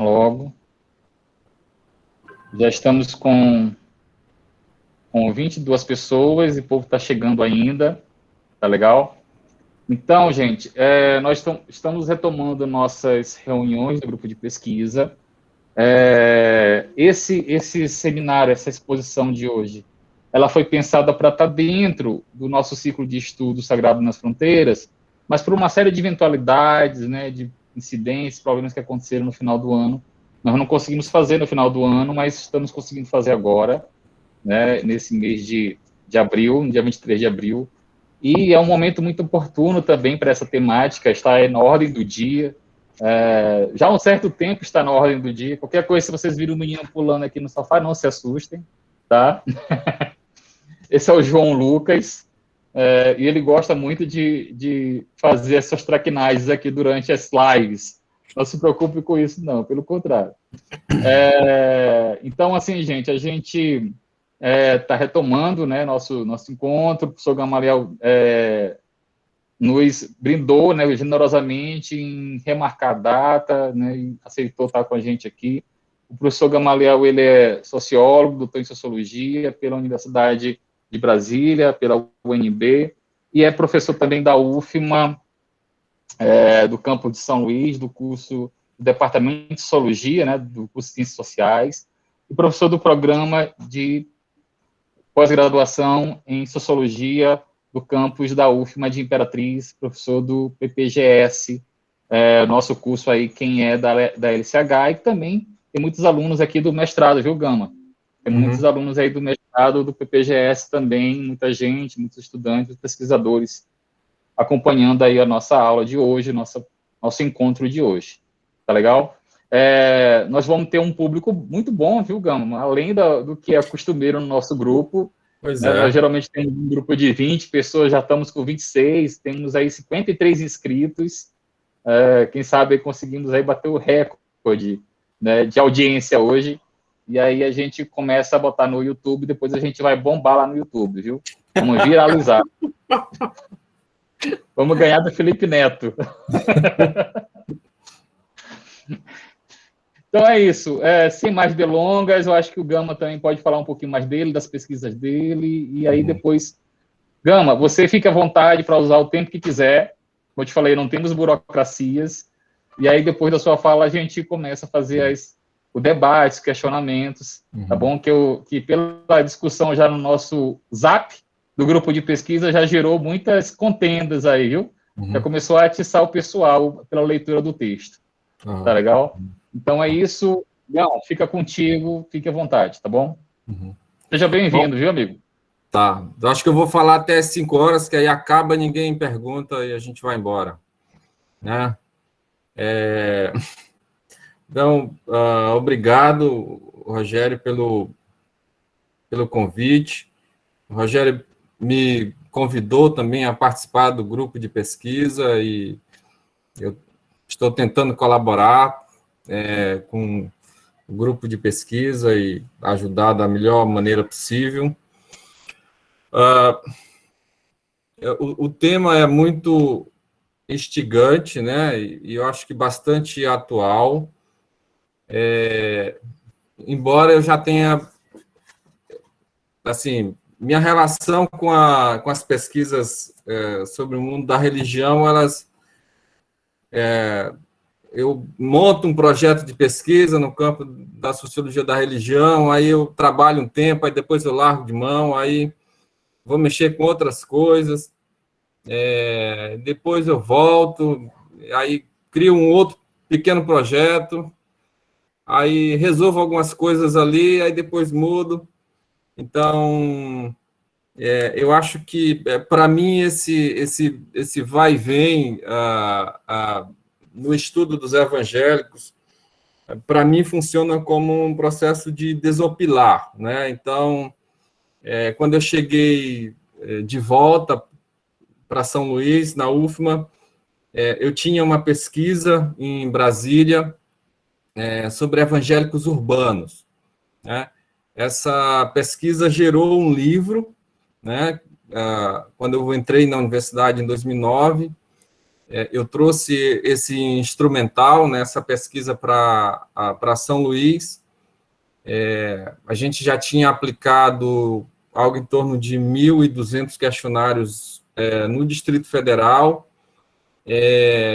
logo. Já estamos com 22 pessoas e o povo está chegando ainda, tá legal? Então, gente, nós estamos retomando nossas reuniões do grupo de pesquisa. Esse seminário, essa exposição de hoje, ela foi pensada para estar dentro do nosso ciclo de estudo Sagrado nas Fronteiras, mas por uma série de eventualidades, né, de incidentes, problemas que aconteceram no final do ano, nós não conseguimos fazer no final do ano, mas estamos conseguindo fazer agora, né, nesse mês de abril, no dia 23 de abril, e é um momento muito oportuno também para essa temática, está na ordem do dia, já há um certo tempo está na ordem do dia. Qualquer coisa, se vocês viram o menino pulando aqui no sofá, não se assustem, tá? Esse é o João Lucas, e ele gosta muito de fazer essas traquinagens aqui durante as lives. Não se preocupe com isso, não, pelo contrário. Então, assim, gente, a gente está retomando, né, nosso encontro. O professor Gamaliel nos brindou, né, generosamente em remarcar a data, né, e aceitou estar com a gente aqui. O professor Gamaliel, ele é sociólogo, doutor em sociologia pela Universidade de Brasília, pela UNB, e é professor também da UFMA, do campus de São Luís, do curso do Departamento de Sociologia, né, do curso de Ciências Sociais, e professor do programa de pós-graduação em Sociologia do campus da UFMA de Imperatriz, professor do PPGS, nosso curso aí, quem é da LCH, e também tem muitos alunos aqui do mestrado, viu, Gama? Tem muitos alunos aí do mestrado, do PPGS também, muita gente, muitos estudantes, pesquisadores, acompanhando aí a nossa aula de hoje, nosso encontro de hoje. Tá legal? Nós vamos ter um público muito bom, viu, Gama? Além do que é costumeiro no nosso grupo. Nós geralmente temos um grupo de 20 pessoas, já estamos com 26, temos aí 53 inscritos. Quem sabe conseguimos aí bater o recorde, né, de audiência hoje. E aí a gente começa a botar no YouTube, depois a gente vai bombar lá no YouTube, viu? Vamos viralizar. Vamos ganhar do Felipe Neto. Então é isso. Sem mais delongas, eu acho que o Gama também pode falar um pouquinho mais dele, das pesquisas dele, e aí depois... Gama, você fica à vontade para usar o tempo que quiser. Como eu te falei, não temos burocracias. E aí, depois da sua fala, a gente começa a fazer o debate, os questionamentos, tá bom? Que pela discussão já no nosso Zap, do grupo de pesquisa, já gerou muitas contendas aí, viu? Já começou a atiçar o pessoal pela leitura do texto. Tá legal? Então é isso. Não, fica contigo, fique à vontade, tá bom? Seja bem-vindo, viu, amigo? Tá. Eu acho que eu vou falar até as 5 horas, que aí acaba, ninguém pergunta e a gente vai embora. Né? Então, obrigado, Rogério, pelo convite. O Rogério me convidou também a participar do grupo de pesquisa e eu estou tentando colaborar com o grupo de pesquisa e ajudar da melhor maneira possível. O tema é muito instigante, né? E eu acho que bastante atual. Embora eu já tenha, assim, minha relação com as pesquisas sobre o mundo da religião, eu monto um projeto de pesquisa no campo da sociologia da religião, aí eu trabalho um tempo, aí depois eu largo de mão, aí vou mexer com outras coisas, depois eu volto, aí crio um outro pequeno projeto, aí resolvo algumas coisas ali, aí depois mudo. Então, eu acho que, para mim, esse vai e vem no estudo dos evangélicos, para mim, funciona como um processo de desopilar, né? Então, quando eu cheguei de volta para São Luís, na UFMA, eu tinha uma pesquisa em Brasília sobre evangélicos urbanos, né? Essa pesquisa gerou um livro, né? Quando eu entrei na universidade em 2009, eu trouxe esse instrumental nessa pesquisa para São Luís. A gente já tinha aplicado algo em torno de 1.200 questionários no Distrito Federal.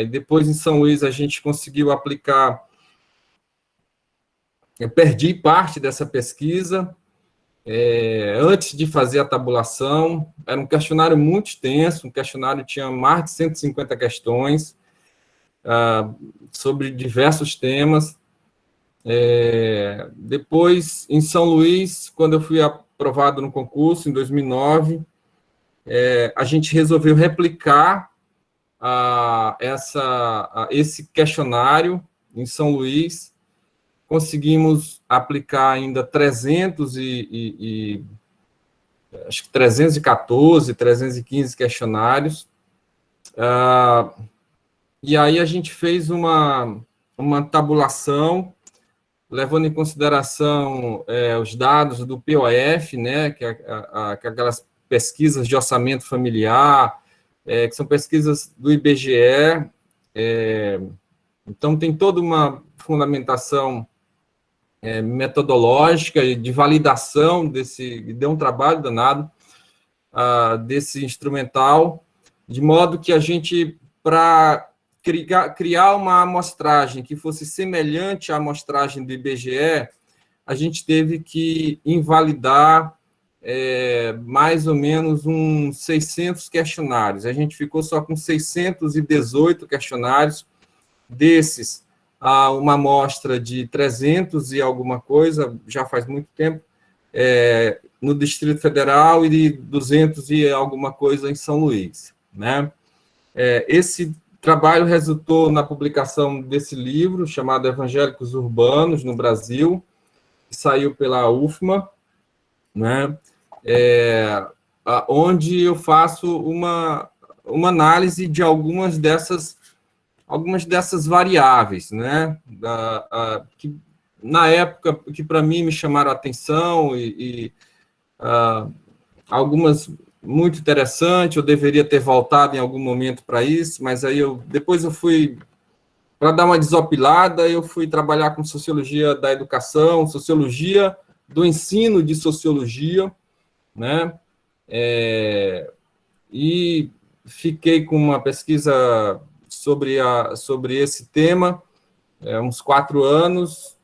Depois, em São Luís, a gente conseguiu aplicar. Eu perdi parte dessa pesquisa antes de fazer a tabulação. Era um questionário muito extenso, um questionário tinha mais de 150 questões sobre diversos temas. Depois, em São Luís, quando eu fui aprovado no concurso, em 2009, a gente resolveu replicar esse questionário em São Luís. Conseguimos aplicar ainda 314, 315 questionários. E aí a gente fez uma tabulação, levando em consideração os dados do POF, né, que é aquelas pesquisas de orçamento familiar, que são pesquisas do IBGE. Então, tem toda uma fundamentação metodológica e de validação deu um trabalho danado desse instrumental, de modo que a gente, para criar uma amostragem que fosse semelhante à amostragem do IBGE, a gente teve que invalidar mais ou menos uns 600 questionários. A gente ficou só com 618 questionários. Desses, uma amostra de 300 e alguma coisa, já faz muito tempo, no Distrito Federal, e de 200 e alguma coisa em São Luís, né? Esse trabalho resultou na publicação desse livro, chamado Evangélicos Urbanos no Brasil, que saiu pela UFMA, né? Onde eu faço uma análise de algumas dessas variáveis, né? Que, na época, que para mim me chamaram a atenção, e algumas muito interessantes, eu deveria ter voltado em algum momento para isso, mas aí depois eu fui, para dar uma desopilada, eu fui trabalhar com sociologia da educação, sociologia do ensino de sociologia, né? E fiquei com uma pesquisa sobre esse tema, uns 4 anos.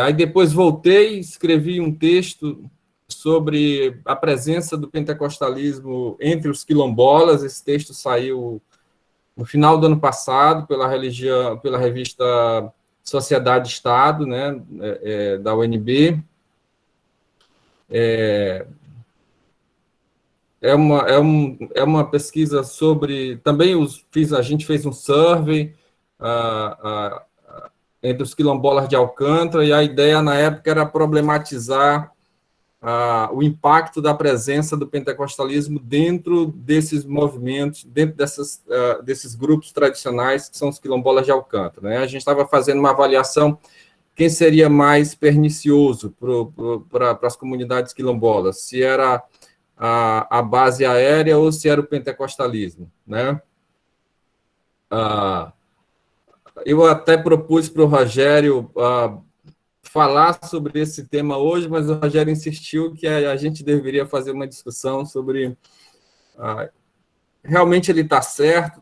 Aí depois voltei, escrevi um texto sobre a presença do pentecostalismo entre os quilombolas. Esse texto saiu no final do ano passado pela revista Sociedade e Estado, né, da UNB. É uma pesquisa sobre... Também a gente fez um survey entre os quilombolas de Alcântara, e a ideia, na época, era problematizar o impacto da presença do pentecostalismo dentro desses movimentos, dentro desses grupos tradicionais, que são os quilombolas de Alcântara, né? A gente estava fazendo uma avaliação quem seria mais pernicioso para as comunidades quilombolas, se era a base aérea ou se era o pentecostalismo, né? Eu até propus para o Rogério falar sobre esse tema hoje, mas o Rogério insistiu que a gente deveria fazer uma discussão sobre... realmente ele está certo,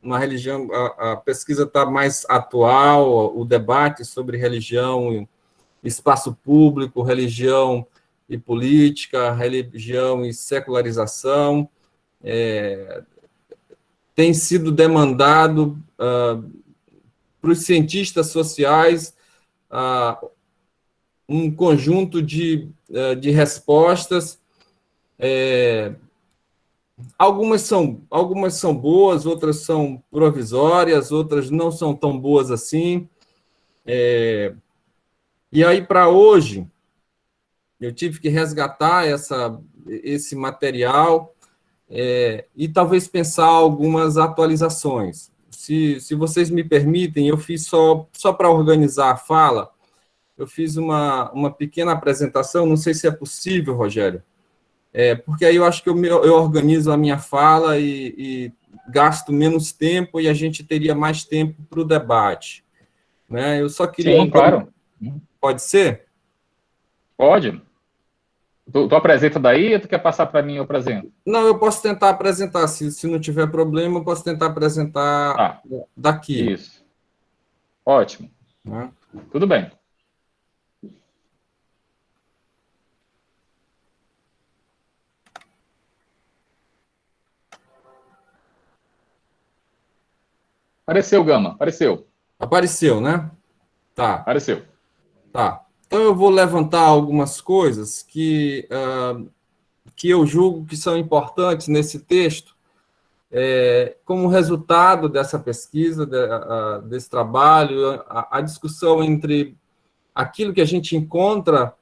uma religião, a pesquisa está mais atual, o debate sobre religião, espaço público, religião e política, religião e secularização, tem sido demandado para os cientistas sociais um conjunto de respostas. Algumas são boas, outras são provisórias, outras não são tão boas assim. E aí, para hoje, eu tive que resgatar esse material e talvez pensar algumas atualizações. Se vocês me permitem, eu fiz só para organizar a fala, eu fiz uma pequena apresentação, não sei se é possível, Rogério, porque aí eu acho que eu organizo a minha fala e gasto menos tempo e a gente teria mais tempo para o debate, né? Eu só queria... Sim, claro. Pode ser? Pode. Tu apresenta daí ou tu quer passar para mim e eu apresento? Não, eu posso tentar apresentar. Se não tiver problema, eu posso tentar apresentar Tá, daqui. isso. Ótimo. Né? Tudo bem. Apareceu, Gama. Apareceu. Apareceu, né? Tá, Apareceu. tá. Então, eu vou levantar algumas coisas que eu julgo que são importantes nesse texto, como resultado dessa pesquisa, desse trabalho, a discussão entre aquilo que a gente encontra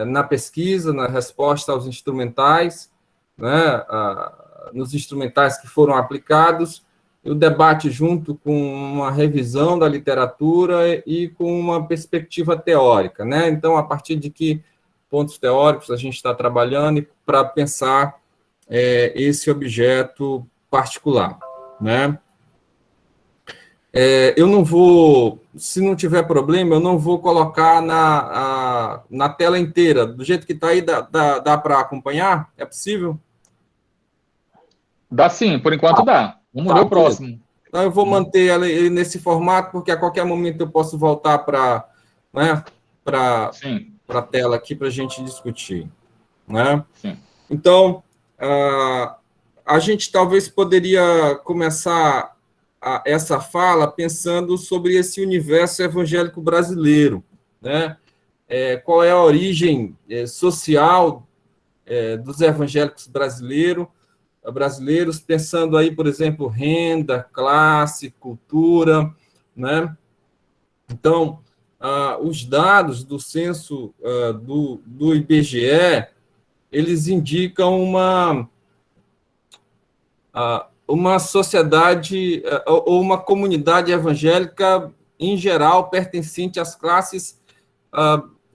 na pesquisa, na resposta aos instrumentais, né, nos instrumentais que foram aplicados, e o debate junto com uma revisão da literatura e com uma perspectiva teórica, né? Então, a partir de que pontos teóricos a gente está trabalhando para pensar esse objeto particular, né? Eu não vou, se não tiver problema, eu não vou colocar na tela inteira. Do jeito que está aí, dá para acompanhar? É possível? Dá sim, por enquanto dá. Vamos Tá, ler o beleza. próximo. Então, eu vou manter ele nesse formato, porque a qualquer momento eu posso voltar para, né, Sim, a tela aqui para a gente discutir. Né? sim. Então, a gente talvez poderia começar essa fala pensando sobre esse universo evangélico brasileiro, né? Qual é a origem social dos evangélicos brasileiros, pensando aí, por exemplo, renda, classe, cultura, né? Então, os dados do censo do IBGE, eles indicam uma sociedade ou uma comunidade evangélica em geral pertencente às classes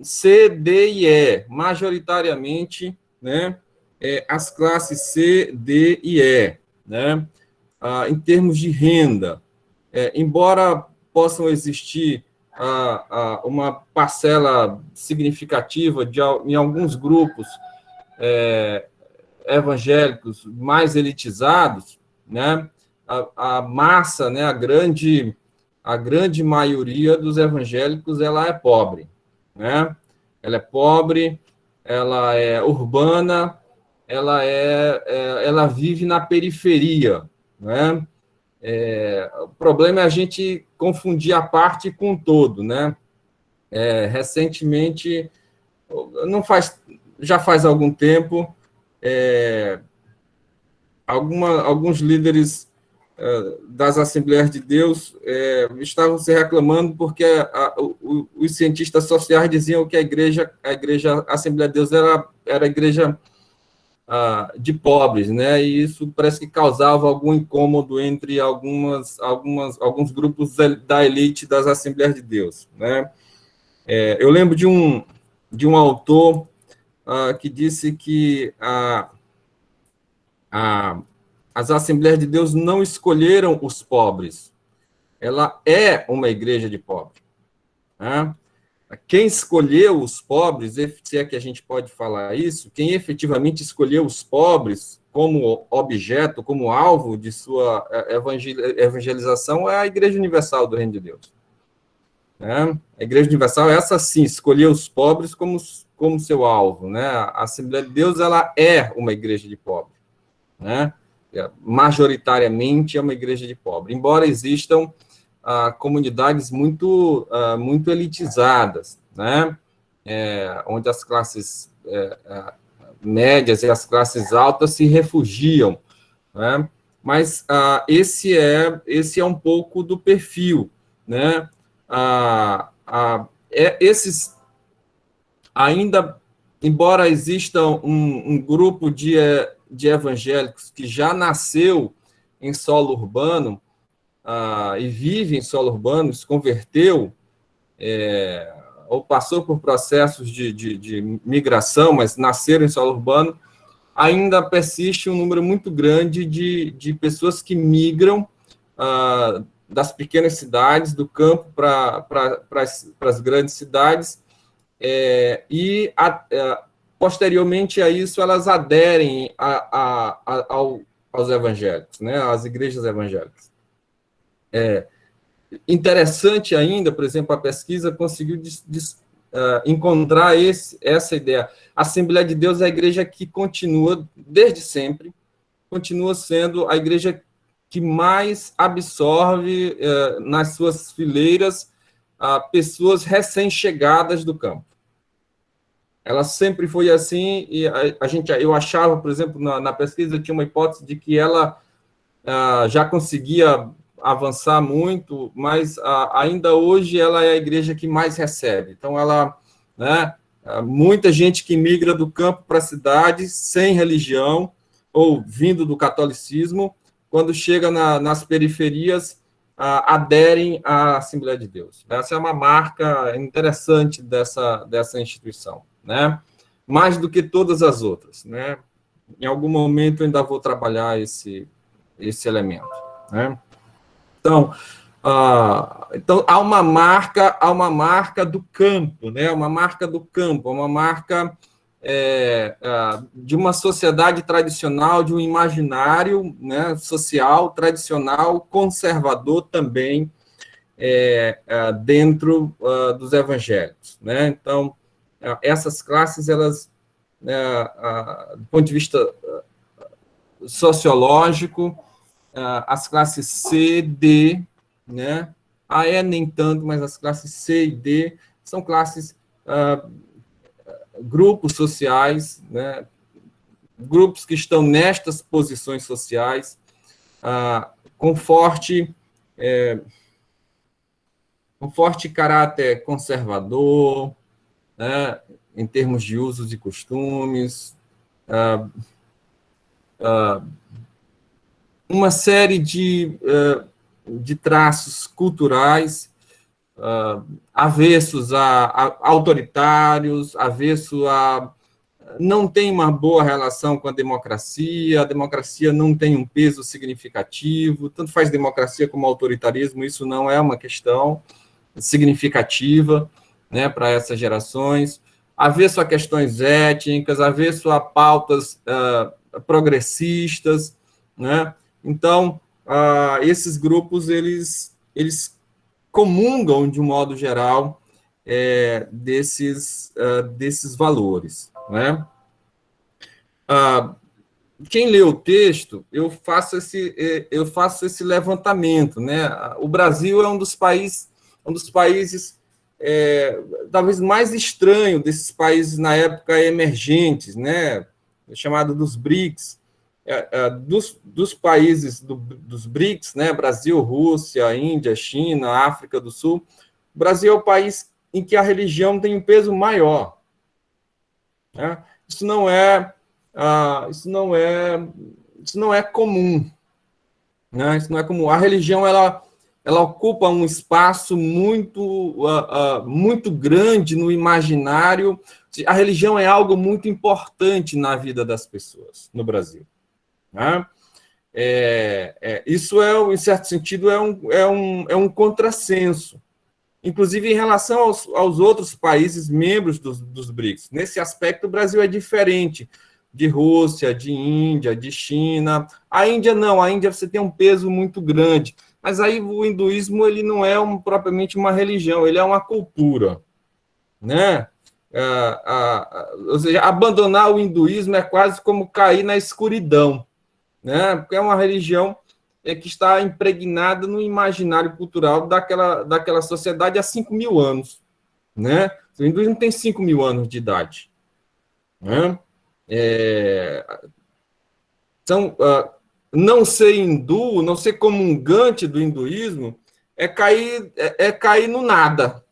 C, D e E, majoritariamente, né, as classes C, D e E, né, em termos de renda. Embora possam existir uma parcela significativa em alguns grupos evangélicos mais elitizados, né, a massa, né, a grande maioria dos evangélicos, ela é pobre, né? Ela é pobre, ela é urbana, ela vive na periferia, né? O problema é a gente confundir a parte com o todo, né? Recentemente, já faz algum tempo, alguns líderes das Assembleias de Deus estavam se reclamando porque os cientistas sociais diziam que a Assembleia de Deus era a igreja de pobres, né? E isso parece que causava algum incômodo entre alguns grupos da elite das Assembleias de Deus, né? Eu lembro de um autor que disse que as Assembleias de Deus não escolheram os pobres. Ela é uma igreja de pobres. Né? Quem escolheu os pobres, se é que a gente pode falar isso, quem efetivamente escolheu os pobres como objeto, como alvo de sua evangelização é a Igreja Universal do Reino de Deus. Né? A Igreja Universal, essa sim, escolheu os pobres como seu alvo. Né? A Assembleia de Deus, ela é uma igreja de pobres. Né? Majoritariamente é uma igreja de pobre, embora existam comunidades muito elitizadas, né? Onde as classes médias e as classes altas se refugiam, né? Mas esse é um pouco do perfil, né? Esses ainda, embora exista um grupo de evangélicos que já nasceu em solo urbano e vive em solo urbano, se converteu ou passou por processos de migração, mas nasceram em solo urbano, ainda persiste um número muito grande de pessoas que migram das pequenas cidades, do campo para as grandes cidades, posteriormente a isso, elas aderem aos evangélicos, né, às igrejas evangélicas. Interessante ainda, por exemplo, a pesquisa conseguiu encontrar essa ideia. A Assembleia de Deus é a igreja que continua, desde sempre, continua sendo a igreja que mais absorve nas suas fileiras pessoas recém-chegadas do campo. Ela sempre foi assim, e eu achava, por exemplo, na pesquisa, tinha uma hipótese de que ela já conseguia avançar muito, mas ainda hoje ela é a igreja que mais recebe. Então, muita gente que migra do campo para a cidade, sem religião, ou vindo do catolicismo, quando chega nas periferias, aderem à Assembleia de Deus. Essa é uma marca interessante dessa instituição, né? Mais do que todas as outras, né? Em algum momento eu ainda vou trabalhar esse elemento, né? Então, há uma marca do campo, né? Uma marca do campo, uma marca de uma sociedade tradicional, de um imaginário, né, social, tradicional, conservador também, dentro dos evangélicos, né? Então, essas classes, elas, do ponto de vista sociológico, as classes C, D, né? A E nem tanto, mas as classes C e D são classes, grupos sociais, né? Grupos que estão nestas posições sociais, com forte caráter conservador, né? Em termos de usos e costumes, uma série de traços culturais avessos a autoritários, não tem uma boa relação com a democracia não tem um peso significativo, tanto faz democracia como autoritarismo, isso não é uma questão significativa, né, para essas gerações, avesso a questões étnicas, avesso a pautas progressistas, né? Então, esses grupos, eles comungam, de um modo geral, desses valores, né? Quem lê o texto, eu faço esse levantamento, né? O Brasil é um dos países talvez mais estranho desses países na época emergentes, né? Chamado dos BRICS, dos países dos BRICS, né? Brasil, Rússia, Índia, China, África do Sul. O Brasil é o país em que a religião tem um peso maior, né? Isso não é comum, né? Isso não é comum. A religião, ela ocupa um espaço muito grande no imaginário. A religião é algo muito importante na vida das pessoas no Brasil, né? Isso em certo sentido, é um contrassenso, inclusive em relação aos outros países membros dos BRICS. Nesse aspecto, o Brasil é diferente de Rússia, de Índia, de China. A Índia não, a Índia você tem um peso muito grande, mas aí o hinduísmo, ele não é propriamente uma religião, ele é uma cultura, né? Ou seja, abandonar o hinduísmo é quase como cair na escuridão, né? Porque é uma religião que está impregnada no imaginário cultural daquela sociedade há 5.000 anos, né? O hinduísmo tem 5.000 anos de idade, né? Não ser hindu, não ser comungante do hinduísmo, é cair no nada,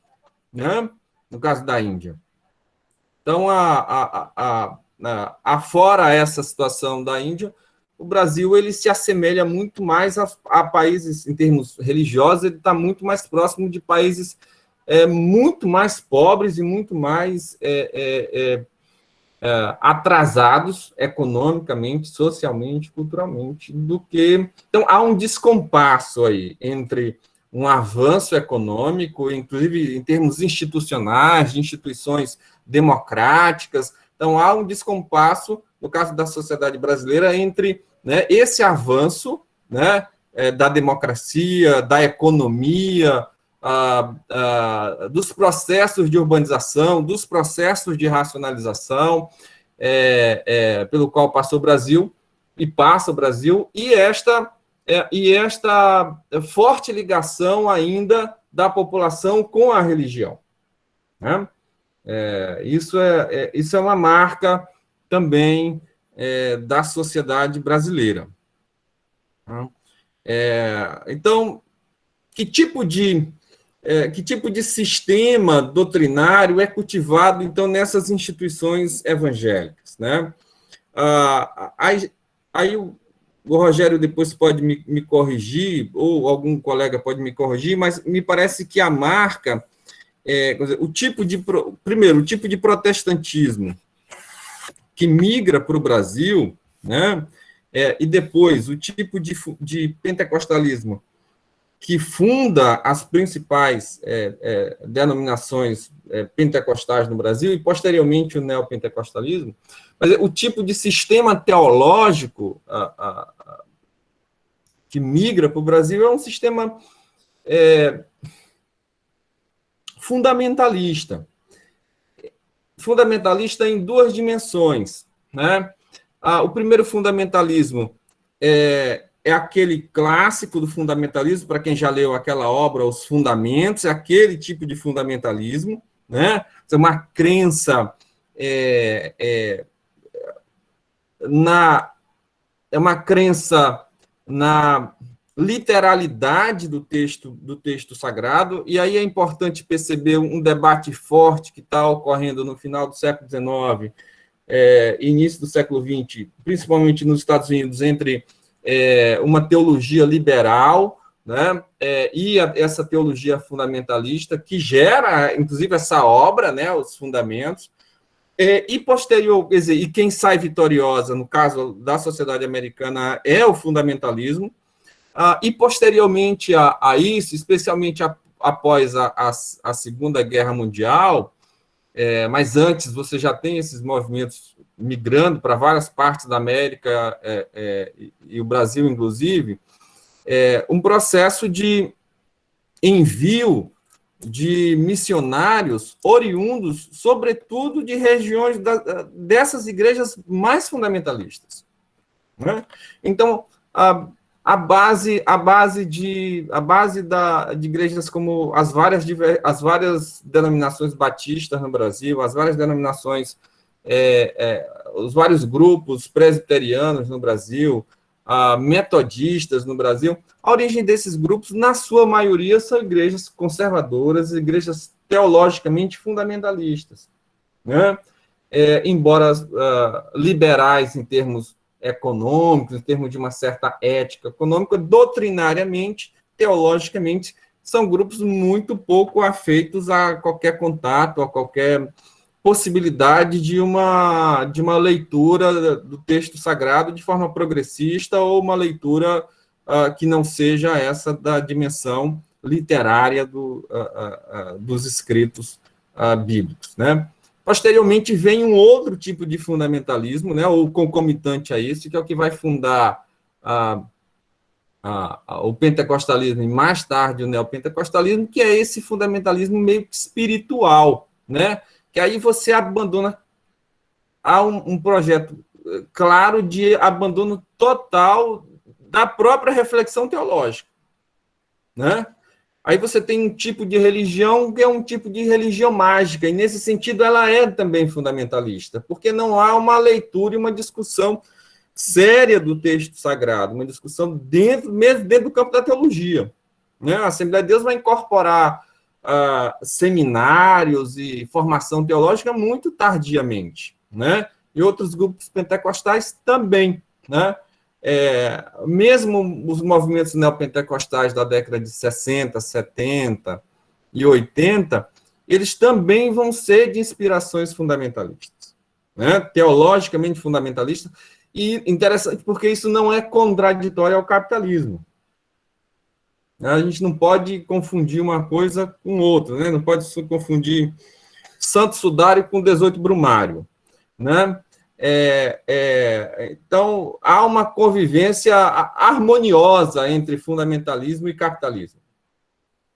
né? No caso da Índia. Então, afora essa situação da Índia, o Brasil, ele se assemelha muito mais a países, em termos religiosos, ele está muito mais próximo de países muito mais pobres e muito mais atrasados economicamente, socialmente, culturalmente, do que... Então, há um descompasso aí entre um avanço econômico, inclusive em termos institucionais, de instituições democráticas. Então, há um descompasso, no caso da sociedade brasileira, entre, né, esse avanço, né, da democracia, da economia, dos processos de urbanização, dos processos de racionalização, pelo qual passou o Brasil e passa o Brasil, e esta forte ligação ainda da população com a religião, né? Isso é uma marca também da sociedade brasileira. Então, que tipo de sistema doutrinário é cultivado, então, nessas instituições evangélicas, né? Aí o Rogério depois pode me corrigir, ou algum colega pode me corrigir, mas me parece que a marca, primeiro, o tipo de protestantismo que migra para o Brasil, né? E depois o tipo de pentecostalismo que funda as principais denominações pentecostais no Brasil, e posteriormente o neopentecostalismo, mas o tipo de sistema teológico que migra para o Brasil é um sistema fundamentalista em duas dimensões, né? O primeiro fundamentalismo é aquele clássico do fundamentalismo, para quem já leu aquela obra, Os Fundamentos, é aquele tipo de fundamentalismo, né? É uma crença na literalidade do texto sagrado, e aí é importante perceber um debate forte que está ocorrendo no final do século XIX, início do século XX, principalmente nos Estados Unidos, entre uma teologia liberal, né, e essa teologia fundamentalista, que gera, inclusive, essa obra, né, Os Fundamentos, e posterior, quer dizer, e quem sai vitoriosa, no caso da sociedade americana, é o fundamentalismo, e posteriormente a isso, especialmente após a Segunda Guerra Mundial, mas antes você já tem esses movimentos migrando para várias partes da América, e o Brasil, inclusive, um processo de envio de missionários oriundos, sobretudo, de regiões dessas igrejas mais fundamentalistas, né? Então, a base de igrejas como as várias denominações batistas no Brasil, as várias denominações, os vários grupos presbiterianos no Brasil, metodistas no Brasil, a origem desses grupos, na sua maioria, são igrejas conservadoras, igrejas teologicamente fundamentalistas, né? Embora liberais em termos econômicos, em termos de uma certa ética econômica, doutrinariamente, teologicamente, são grupos muito pouco afeitos a qualquer contato, a qualquer possibilidade de uma leitura do texto sagrado de forma progressista, ou uma leitura que não seja essa da dimensão literária dos escritos bíblicos, né? Posteriormente, vem um outro tipo de fundamentalismo, né, ou concomitante a isso, que é o que vai fundar o pentecostalismo e, mais tarde, o neopentecostalismo, que é esse fundamentalismo meio que espiritual, né? Que aí você abandona... Há um projeto claro de abandono total da própria reflexão teológica, né? Aí você tem um tipo de religião que é um tipo de religião mágica, e nesse sentido ela é também fundamentalista, porque não há uma leitura e uma discussão séria do texto sagrado, uma discussão mesmo dentro do campo da teologia, né? A Assembleia de Deus vai incorporar seminários e formação teológica muito tardiamente, né? E outros grupos pentecostais também, né? Mesmo os movimentos neopentecostais da década de 60, 70 e 80, eles também vão ser de inspirações fundamentalistas, né, teologicamente fundamentalista, e interessante porque isso não é contraditório ao capitalismo. A gente não pode confundir uma coisa com outra, né? Não pode confundir Santo Sudário com 18 Brumário, né? Então, há uma convivência harmoniosa entre fundamentalismo e capitalismo,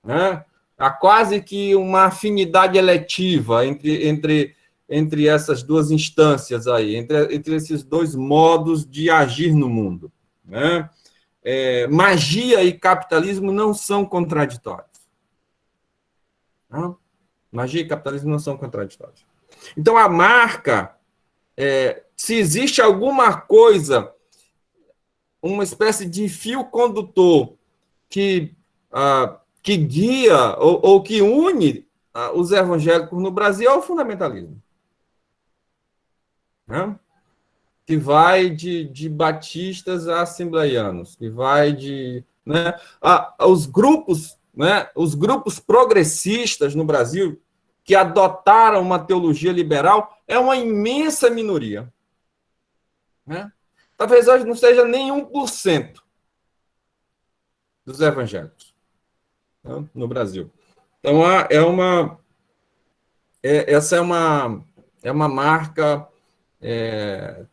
né? Há quase que uma afinidade eletiva entre essas duas instâncias aí, entre esses dois modos de agir no mundo, né? Magia e capitalismo não são contraditórios. Não? Magia e capitalismo não são contraditórios. Então, a marca, se existe alguma coisa, uma espécie de fio condutor que guia ou que une os evangélicos no Brasil, é o fundamentalismo. Né? Que vai de batistas a assembleianos, que vai de... Né, os grupos progressistas no Brasil que adotaram uma teologia liberal é uma imensa minoria. Né? Talvez hoje não seja nem 1% dos evangélicos, né, no Brasil. Então, essa é uma marca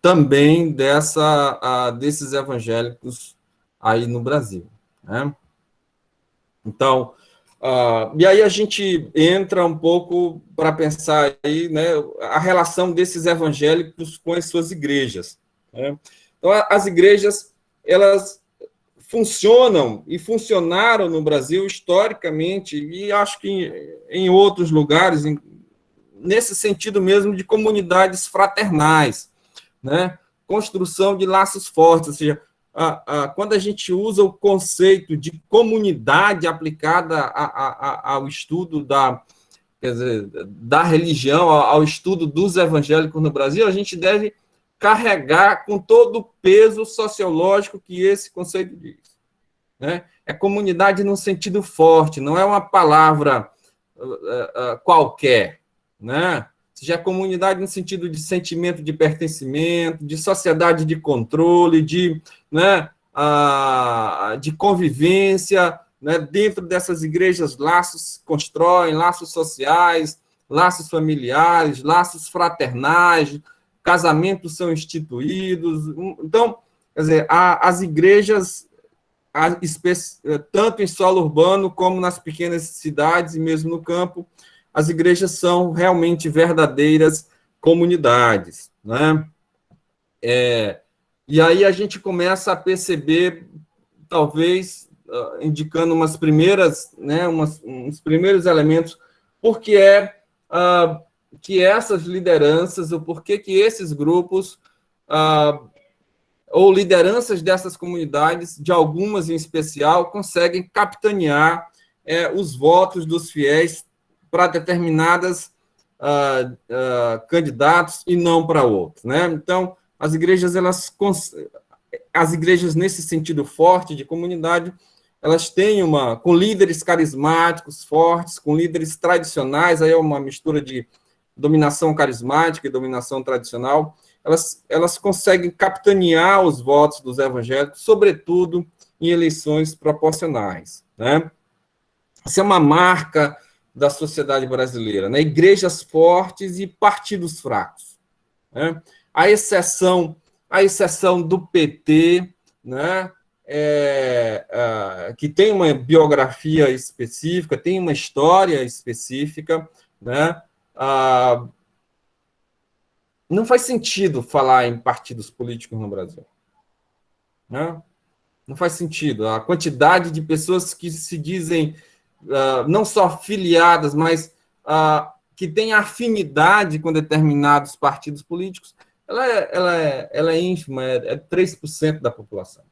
também desses evangélicos aí no Brasil. Né? Então, e aí a gente entra um pouco para pensar aí, né, a relação desses evangélicos com as suas igrejas. Né? Então, as igrejas, elas funcionam e funcionaram no Brasil historicamente, e acho que em outros lugares, nesse sentido mesmo de comunidades fraternais, né? Construção de laços fortes, ou seja, quando a gente usa o conceito de comunidade aplicada ao estudo da religião, ao estudo dos evangélicos no Brasil, a gente deve carregar com todo o peso sociológico que esse conceito diz. Né? É comunidade num sentido forte, não é uma palavra qualquer, né? Seja comunidade no sentido de sentimento de pertencimento, de sociedade de controle, né, de convivência, né? Dentro dessas igrejas, laços se constroem, laços sociais, laços familiares, laços fraternais, casamentos são instituídos. Então, quer dizer, as igrejas, tanto em solo urbano como nas pequenas cidades e mesmo no campo, as igrejas são realmente verdadeiras comunidades. Né? E aí a gente começa a perceber, talvez, indicando uns primeiros elementos, porque que essas lideranças, ou por que esses grupos, ou lideranças dessas comunidades, de algumas em especial, conseguem capitanear os votos dos fiéis para determinadas candidatos e não para outros. Né? Então, as igrejas, nesse sentido forte de comunidade, elas têm com líderes carismáticos fortes, com líderes tradicionais, aí é uma mistura de dominação carismática e dominação tradicional, elas conseguem capitanear os votos dos evangélicos, sobretudo em eleições proporcionais. Né? Essa é uma marca da sociedade brasileira, né? Igrejas fortes e partidos fracos. Né? A exceção do PT, né? Que tem uma biografia específica, tem uma história específica, né? Não faz sentido falar em partidos políticos no Brasil. Né? Não faz sentido. A quantidade de pessoas que se dizem não só filiadas, mas que têm afinidade com determinados partidos políticos, ela é ínfima, é 3% da população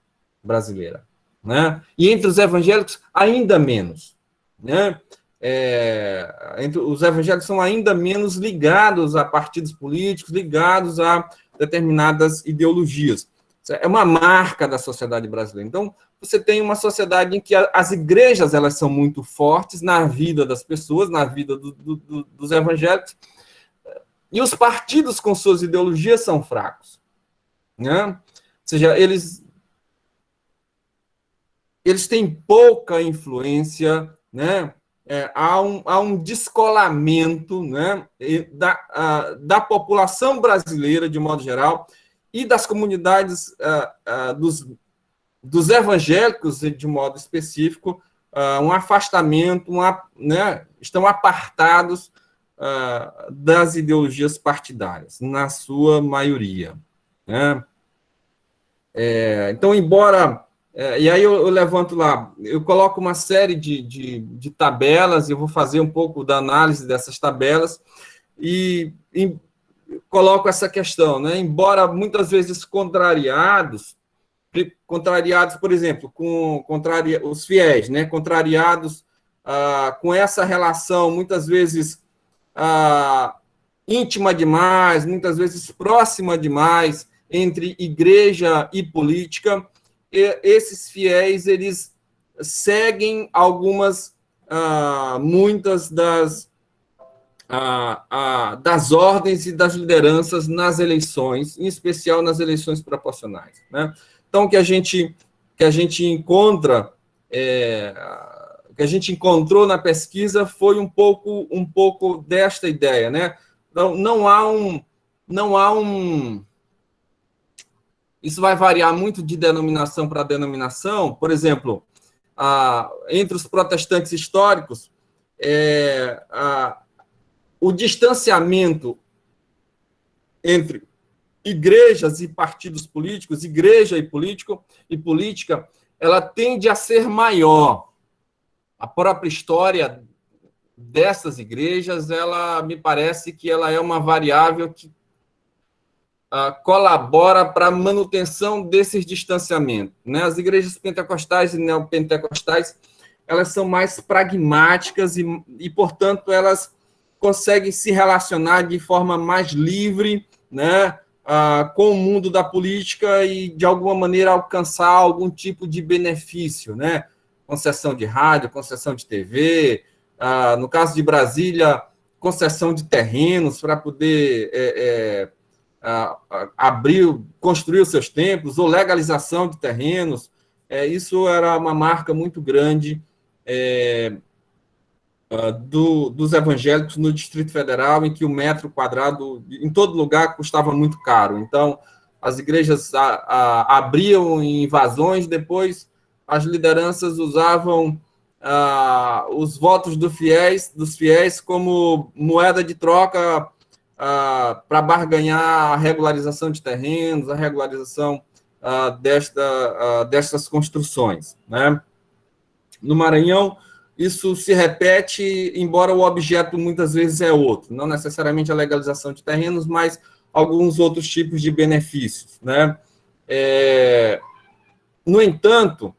brasileira. Né? E entre os evangélicos, ainda menos. Né? Os evangélicos são ainda menos ligados a partidos políticos, ligados a determinadas ideologias. É uma marca da sociedade brasileira. Então, você tem uma sociedade em que as igrejas elas são muito fortes na vida das pessoas, na vida dos evangélicos, E os partidos com suas ideologias são fracos, né? Ou seja, eles têm pouca influência, né? Há um descolamento, né, da população brasileira, de modo geral, e das comunidades dos evangélicos, de modo específico, um afastamento, né, estão apartados das ideologias partidárias, na sua maioria, né? Então, embora... e aí eu levanto lá, eu coloco uma série de tabelas, eu vou fazer um pouco da análise dessas tabelas, e coloco essa questão, né? Embora muitas vezes contrariados, por exemplo, os fiéis, né? Contrariados com essa relação, muitas vezes íntima demais, muitas vezes próxima demais, entre igreja e política. E esses fiéis, eles seguem muitas das ordens e das lideranças nas eleições, em especial nas eleições proporcionais, né? Então, o que a gente encontra, que a gente encontrou na pesquisa foi um pouco desta ideia, né? Então, não há um... Isso vai variar muito de denominação para denominação. Por exemplo, entre os protestantes históricos, o distanciamento entre igrejas e partidos políticos, igreja e política, ela tende a ser maior. A própria história dessas igrejas, ela me parece que ela é uma variável que colabora para a manutenção desses distanciamentos, né? As igrejas pentecostais e neopentecostais, elas são mais pragmáticas e, portanto, elas conseguem se relacionar de forma mais livre, né, com o mundo da política e, de alguma maneira, alcançar algum tipo de benefício, né? Concessão de rádio, concessão de TV, no caso de Brasília, concessão de terrenos para poder construir os seus templos, ou legalização de terrenos. Isso era uma marca muito grande dos evangélicos no Distrito Federal, em que o metro quadrado, em todo lugar, custava muito caro. Então, as igrejas abriam em invasões, depois as lideranças usavam os votos dos fiéis como moeda de troca para barganhar a regularização de terrenos, a regularização destas construções, né? No Maranhão, isso se repete, embora o objeto muitas vezes é outro, não necessariamente a legalização de terrenos, mas alguns outros tipos de benefícios, né? No entanto,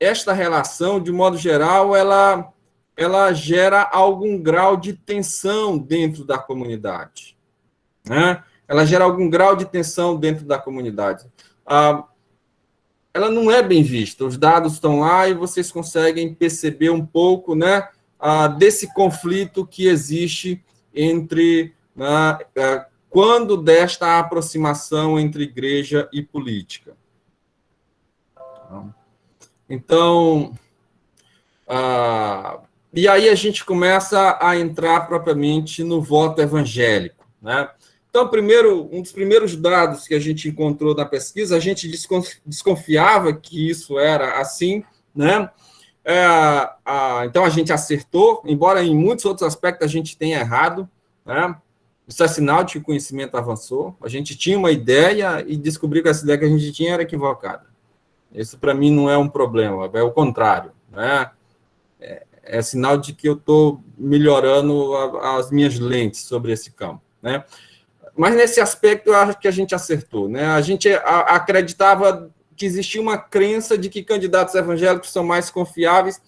esta relação, de modo geral, ela gera algum grau de tensão dentro da comunidade, né? Ela gera algum grau de tensão dentro da comunidade. Ela não é bem vista. Os dados estão lá e vocês conseguem perceber um pouco, né, desse conflito que existe entre quando desta aproximação entre igreja e política. Então, e aí a gente começa a entrar propriamente no voto evangélico, né? Então, um dos primeiros dados que a gente encontrou na pesquisa, a gente desconfiava que isso era assim, né? Então, a gente acertou, embora em muitos outros aspectos a gente tenha errado, né? Isso é sinal de que o conhecimento avançou. A gente tinha uma ideia e descobriu que essa ideia que a gente tinha era equivocada. Isso, para mim, não é um problema, é o contrário, né? É sinal de que eu estou melhorando as minhas lentes sobre esse campo, né? Mas, nesse aspecto, eu acho que a gente acertou, né? A gente acreditava que existia uma crença de que candidatos evangélicos são mais confiáveis,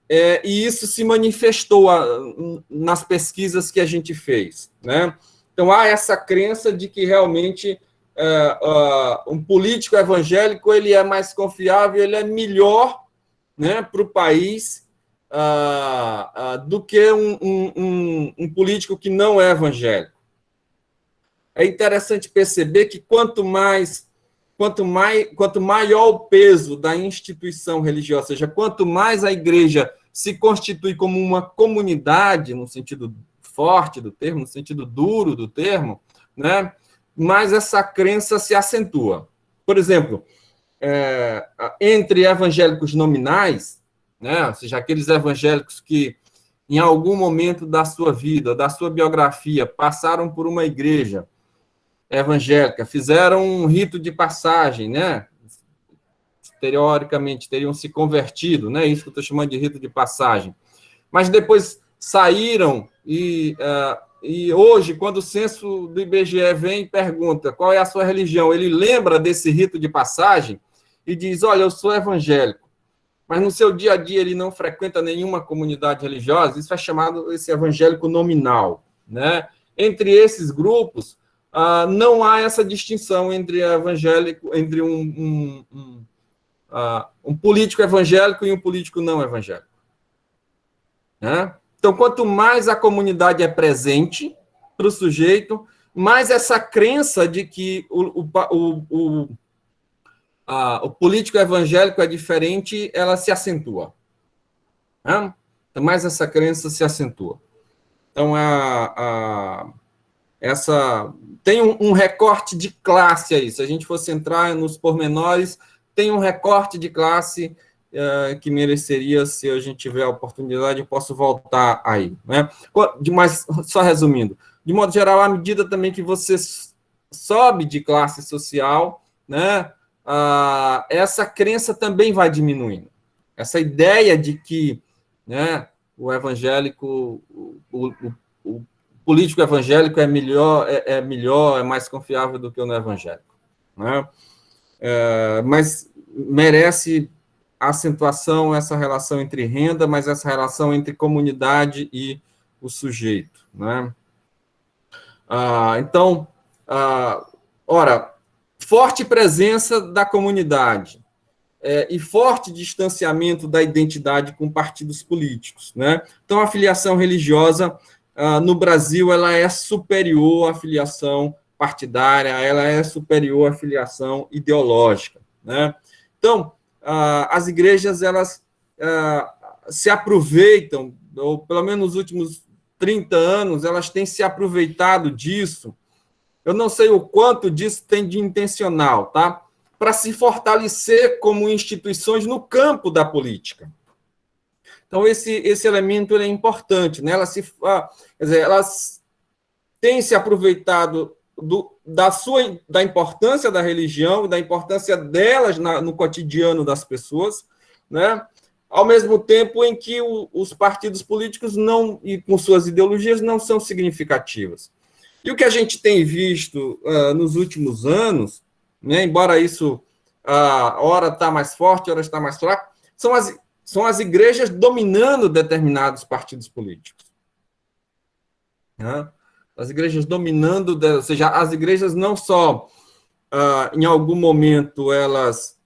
e isso se manifestou nas pesquisas que a gente fez, né? Então, há essa crença de que, realmente, um político evangélico ele é mais confiável, ele é melhor, né, para o país do que um político que não é evangélico. é interessante perceber que quanto maior o peso da instituição religiosa, ou seja, quanto mais a igreja se constitui como uma comunidade, no sentido forte do termo, no sentido duro do termo, né, mais essa crença se acentua. Por exemplo, entre evangélicos nominais, né, ou seja, aqueles evangélicos que, em algum momento da sua vida, da sua biografia, passaram por uma igreja evangélica, fizeram um rito de passagem, né? Teoricamente, teriam se convertido, né? Isso que eu estou chamando de rito de passagem. Mas depois saíram e hoje, quando o censo do IBGE vem e pergunta qual é a sua religião, ele lembra desse rito de passagem e diz, olha, eu sou evangélico. Mas no seu dia a dia ele não frequenta nenhuma comunidade religiosa, isso é chamado esse evangélico nominal, né? Entre esses grupos, não há essa distinção entre evangélico, entre um político evangélico e um político não evangélico, né? Então, quanto mais a comunidade é presente para o sujeito, mais essa crença de que o político evangélico é diferente, ela se acentua, né? Então, mais essa crença se acentua. Então, tem um recorte de classe aí. Se a gente fosse entrar nos pormenores, tem um recorte de classe que mereceria, se a gente tiver a oportunidade, eu posso voltar aí, né? Mas, só resumindo, de modo geral, à medida também que você sobe de classe social, né, essa crença também vai diminuindo. Essa ideia de que, né, o evangélico, o político evangélico é melhor, é mais confiável do que o não evangélico, né? Mas merece acentuação essa relação entre renda, mas essa relação entre comunidade e o sujeito, né? Então, ora, forte presença da comunidade e forte distanciamento da identidade com partidos políticos, né? Então, a filiação religiosa no Brasil ela é superior à filiação partidária, ela é superior à filiação ideológica, né? Então, as igrejas elas se aproveitam, ou pelo menos nos últimos 30 anos, elas têm se aproveitado disso. Eu não sei o quanto disso tem de intencional, tá? Para se fortalecer como instituições no campo da política. Então, esse elemento ele é importante, né? Elas têm se aproveitado da importância da religião, da importância delas no cotidiano das pessoas, né? Ao mesmo tempo em que os partidos políticos e com suas ideologias não são significativas. E o que a gente tem visto nos últimos anos, né, embora isso ora está mais forte, ora está mais fraco, são as igrejas dominando determinados partidos políticos, né? As igrejas dominando, ou seja, as igrejas não só, em algum momento, elas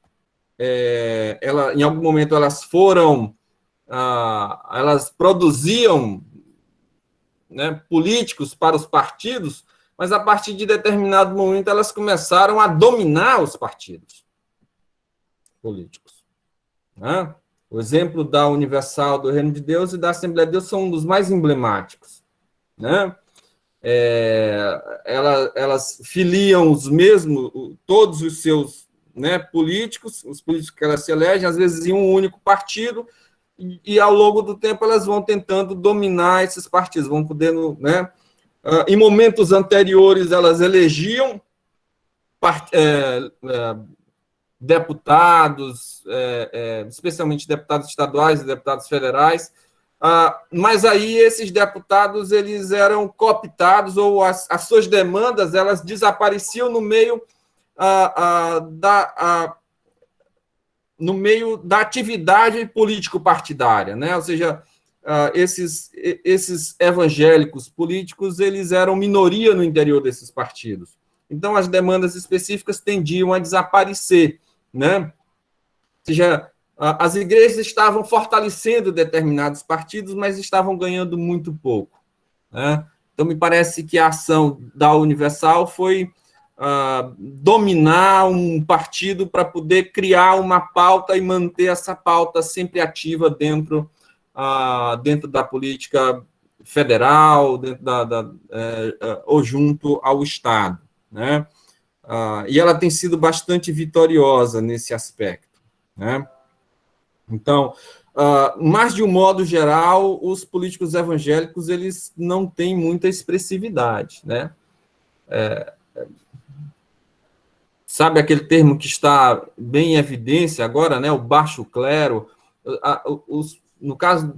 produziam, né, políticos para os partidos, mas a partir de determinado momento elas começaram a dominar os partidos políticos, né? O exemplo da Universal do Reino de Deus e da Assembleia de Deus são um dos mais emblemáticos, né? Elas filiam todos os seus, né, políticos, os políticos que elas se elegem, às vezes em um único partido, e ao longo do tempo elas vão tentando dominar esses partidos, vão podendo, né? Em momentos anteriores elas elegiam deputados, especialmente deputados estaduais e deputados federais, mas aí esses deputados eles eram cooptados, ou as suas demandas elas desapareciam no meio da atividade político-partidária, né? Ou seja, esses evangélicos políticos eles eram minoria no interior desses partidos. Então, as demandas específicas tendiam a desaparecer, né? Ou seja, as igrejas estavam fortalecendo determinados partidos, mas estavam ganhando muito pouco, né? Então, me parece que a ação da Universal foi dominar um partido para poder criar uma pauta e manter essa pauta sempre ativa dentro da política federal, ou junto ao Estado, né? E ela tem sido bastante vitoriosa nesse aspecto, né? Então, mas de um modo geral, os políticos evangélicos eles não têm muita expressividade, né? Sabe aquele termo que está bem em evidência agora, né? O baixo clero. No caso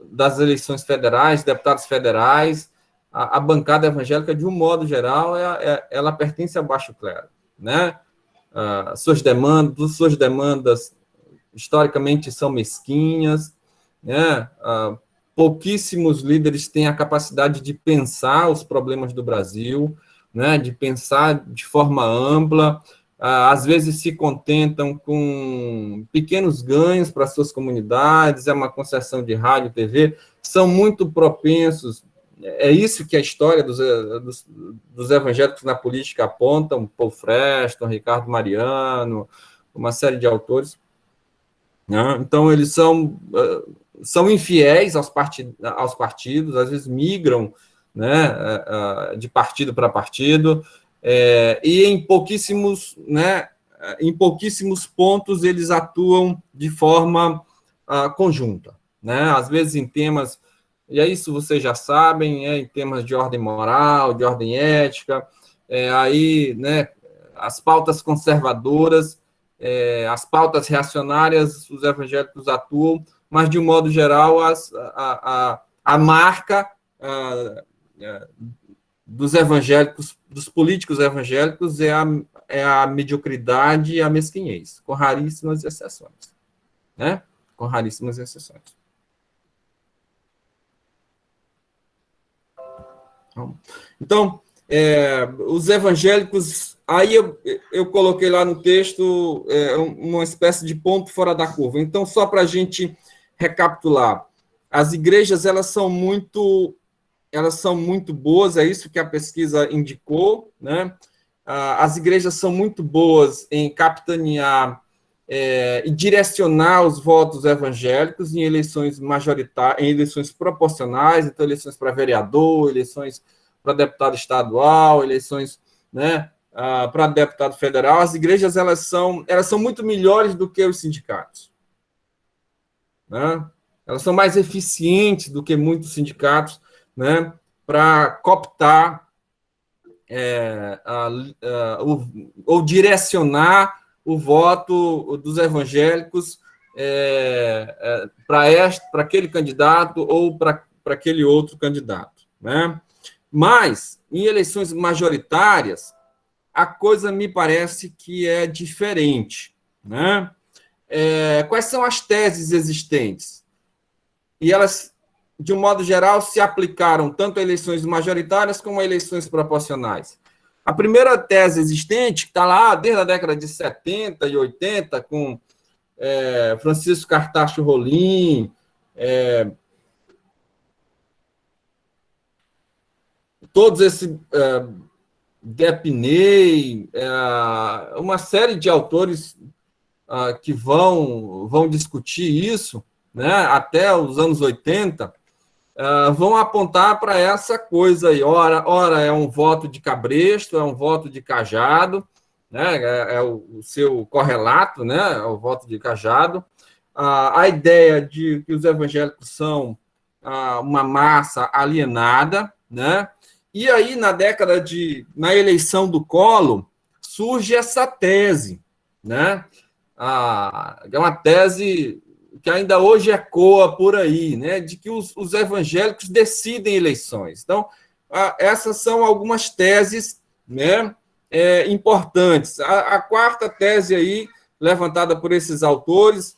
das eleições federais, deputados federais, a bancada evangélica, de um modo geral, ela pertence ao baixo clero, né? Suas demandas historicamente são mesquinhas, né? Pouquíssimos líderes têm a capacidade de pensar os problemas do Brasil, né? De pensar de forma ampla, às vezes se contentam com pequenos ganhos para suas comunidades, é uma concessão de rádio, TV, são muito propensos, é isso que a história dos evangélicos na política apontam, Paul Freston, Ricardo Mariano, uma série de autores, né? Então, eles são infiéis aos partidos, às vezes migram, né, de partido para partido, e em pouquíssimos pontos eles atuam de forma conjunta, né? Às vezes em temas, e é isso vocês já sabem, em temas de ordem moral, de ordem ética, aí, né, as pautas conservadoras, as pautas reacionárias, os evangélicos atuam, mas, de um modo geral, a marca dos evangélicos, dos políticos evangélicos, é a mediocridade e a mesquinhez, com raríssimas exceções, né? Com raríssimas exceções. Então, os evangélicos, aí eu coloquei lá no texto uma espécie de ponto fora da curva. Então, só para a gente recapitular, as igrejas elas são muito boas, é isso que a pesquisa indicou, né? As igrejas são muito boas em capitanear e direcionar os votos evangélicos em eleições majoritárias, em eleições proporcionais, então eleições para vereador, eleições para deputado estadual, eleições, né, para deputado federal. As igrejas elas são muito melhores do que os sindicatos, né? Elas são mais eficientes do que muitos sindicatos, né, para cooptar ou direcionar o voto dos evangélicos para aquele candidato ou para aquele outro candidato, né? Mas, em eleições majoritárias, a coisa me parece que é diferente, né? Quais são as teses existentes? E elas, de um modo geral, se aplicaram tanto a eleições majoritárias como a eleições proporcionais. A primeira tese existente, que está lá desde a década de 70 e 80, com Francisco Cartacho Rolim, todos esses Depney, uma série de autores que vão discutir isso, né, até os anos 80, vão apontar para essa coisa aí. Ora é um voto de cabresto, é um voto de cajado, né, é o seu correlato, né, é o voto de cajado. A ideia de que os evangélicos são uma massa alienada, né? E aí, na eleição do Collor, surge essa tese, né? É uma tese que ainda hoje ecoa por aí, né? De que os evangélicos decidem eleições. Então, essas são algumas teses, né, importantes. A quarta tese aí, levantada por esses autores,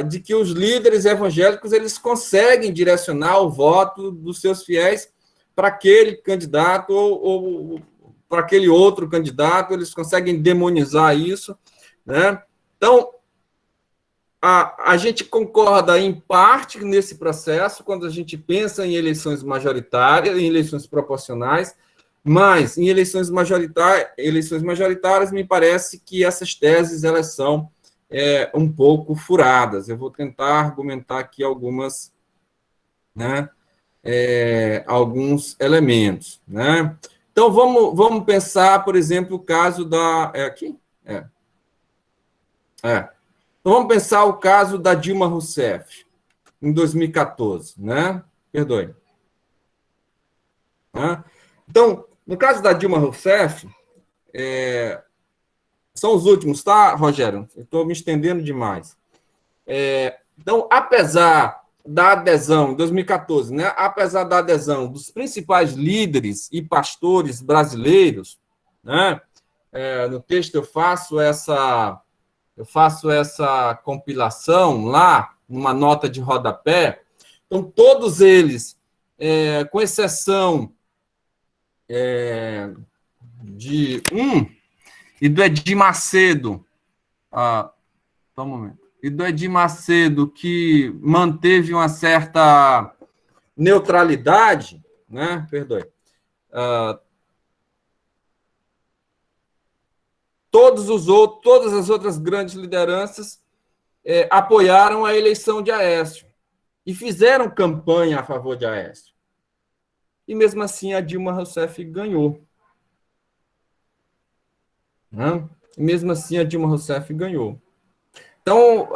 de que os líderes evangélicos eles conseguem direcionar o voto dos seus fiéis para aquele candidato ou para aquele outro candidato, eles conseguem demonizar isso, né? Então, a gente concorda em parte nesse processo, quando a gente pensa em eleições majoritárias, em eleições proporcionais, mas em eleições majoritárias, me parece que essas teses elas são um pouco furadas. Eu vou tentar argumentar aqui algumas, né, alguns elementos, né? Então, vamos pensar, por exemplo, o caso da... É aqui? Então, vamos pensar o caso da Dilma Rousseff, em 2014, né? Perdoe. Né? Então, no caso da Dilma Rousseff, são os últimos, tá, Rogério? Eu estou me estendendo demais. Então, apesar da adesão, em 2014, né? Apesar da adesão dos principais líderes e pastores brasileiros, né? No texto eu faço essa compilação lá, numa nota de rodapé. Então, todos eles, com exceção de um, e do Edir Macedo, só um momento, e do Edir Macedo, que manteve uma certa neutralidade, né? Perdoe. Todas as outras grandes lideranças apoiaram a eleição de Aécio e fizeram campanha a favor de Aécio. E mesmo assim a Dilma Rousseff ganhou. Né? E mesmo assim a Dilma Rousseff ganhou. Então,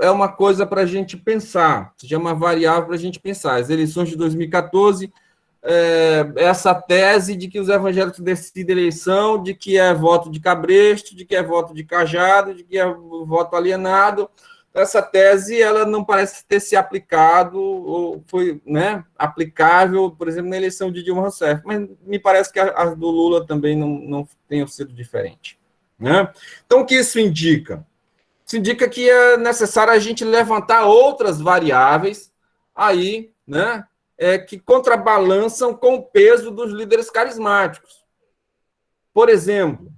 é uma coisa para a gente pensar, é uma variável para a gente pensar. As eleições de 2014, essa tese de que os evangélicos decidem eleição, de que é voto de cabresto, de que é voto de cajado, de que é voto alienado, essa tese ela não parece ter se aplicado, ou foi, né, aplicável, por exemplo, na eleição de Dilma Rousseff, mas me parece que as do Lula também não tenham sido diferentes. Né? Então, o que isso indica? Isso indica que é necessário a gente levantar outras variáveis aí, né, que contrabalançam com o peso dos líderes carismáticos. Por exemplo,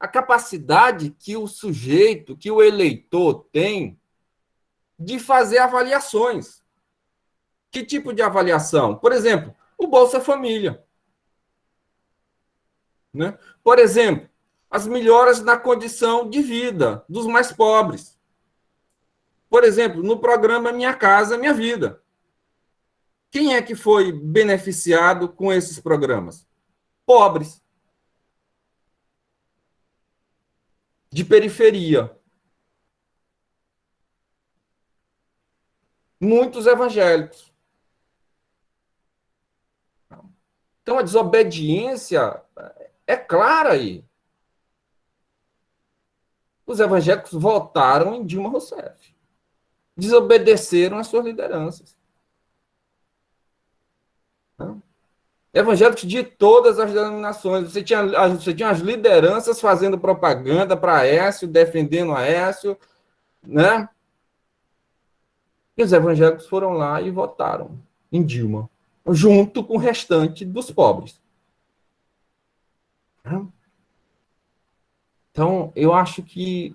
a capacidade que o sujeito, que o eleitor tem de fazer avaliações. Que tipo de avaliação? Por exemplo, o Bolsa Família. Né? Por exemplo, as melhoras na condição de vida dos mais pobres. Por exemplo, no programa Minha Casa, Minha Vida. Quem é que foi beneficiado com esses programas? Pobres. De periferia. Muitos evangélicos. Então, a desobediência é clara aí. Os evangélicos votaram em Dilma Rousseff. Desobedeceram às suas lideranças. Evangélicos de todas as denominações. Você tinha as lideranças fazendo propaganda para Aécio, defendendo Aécio, né? E os evangélicos foram lá e votaram em Dilma, junto com o restante dos pobres. Então, eu acho que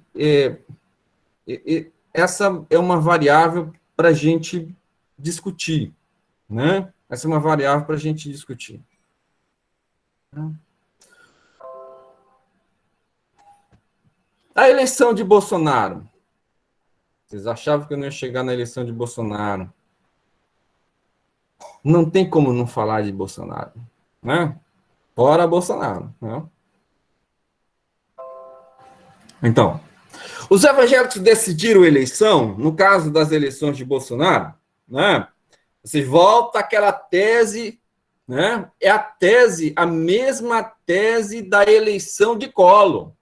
essa é uma variável para a gente discutir, né? Essa é uma variável para a gente discutir. A eleição de Bolsonaro. Vocês achavam que eu não ia chegar na eleição de Bolsonaro? Não tem como não falar de Bolsonaro, né? Fora Bolsonaro, né? Então, os evangélicos decidiram a eleição, no caso das eleições de Bolsonaro, né? Você volta àquela tese, né? É a mesma tese da eleição de Collor.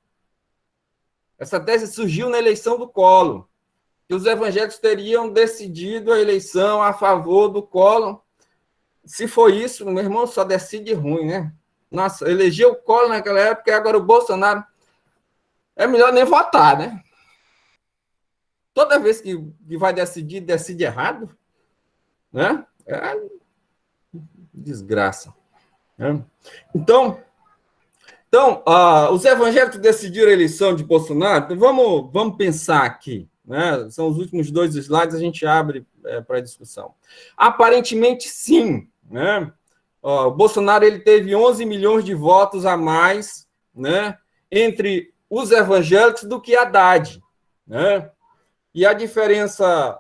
Essa tese surgiu na eleição do Collor, que os evangélicos teriam decidido a eleição a favor do Collor. Se foi isso, meu irmão, só decide ruim, né? Nossa, elegeu o Collor naquela época e agora o Bolsonaro. É melhor nem votar, né? Toda vez que vai decidir, decide errado, né? É desgraça. Né? Então, os evangélicos decidiram a eleição de Bolsonaro. Então, vamos pensar aqui, né? São os últimos 2 slides, a gente abre para discussão. Aparentemente, sim, né? Ó, o Bolsonaro ele teve 11 milhões de votos a mais, né, entre os evangélicos do que Haddad, né? E a diferença,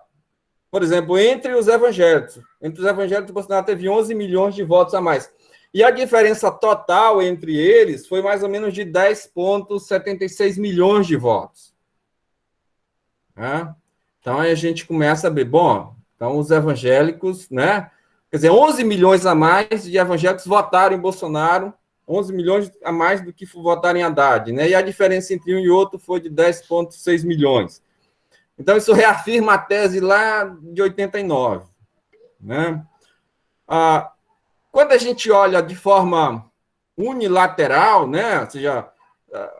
por exemplo, entre os evangélicos, o Bolsonaro teve 11 milhões de votos a mais. E a diferença total entre eles foi mais ou menos de 10,76 milhões de votos. Né? Então, aí a gente começa a ver, bom, então os evangélicos, né? Quer dizer, 11 milhões a mais de evangélicos votaram em Bolsonaro, 11 milhões a mais do que votaram em Haddad, né? E a diferença entre um e outro foi de 10,6 milhões. Então, isso reafirma a tese lá de 89, né? Quando a gente olha de forma unilateral, né? Ou seja,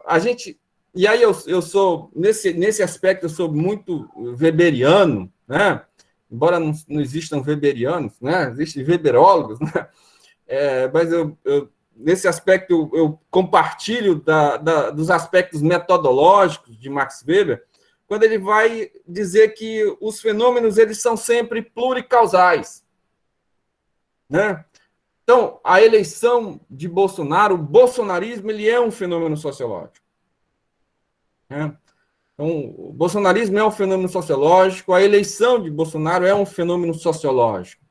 a gente... E aí eu sou, nesse aspecto, eu sou muito weberiano, né? Embora não existam weberianos, né? Existem weberólogos, né? Mas nesse aspecto eu compartilho dos aspectos metodológicos de Max Weber, quando ele vai dizer que os fenômenos eles são sempre pluricausais, né? Então, a eleição de Bolsonaro, o bolsonarismo, ele é um fenômeno sociológico. Né? Então, o bolsonarismo é um fenômeno sociológico, a eleição de Bolsonaro é um fenômeno sociológico.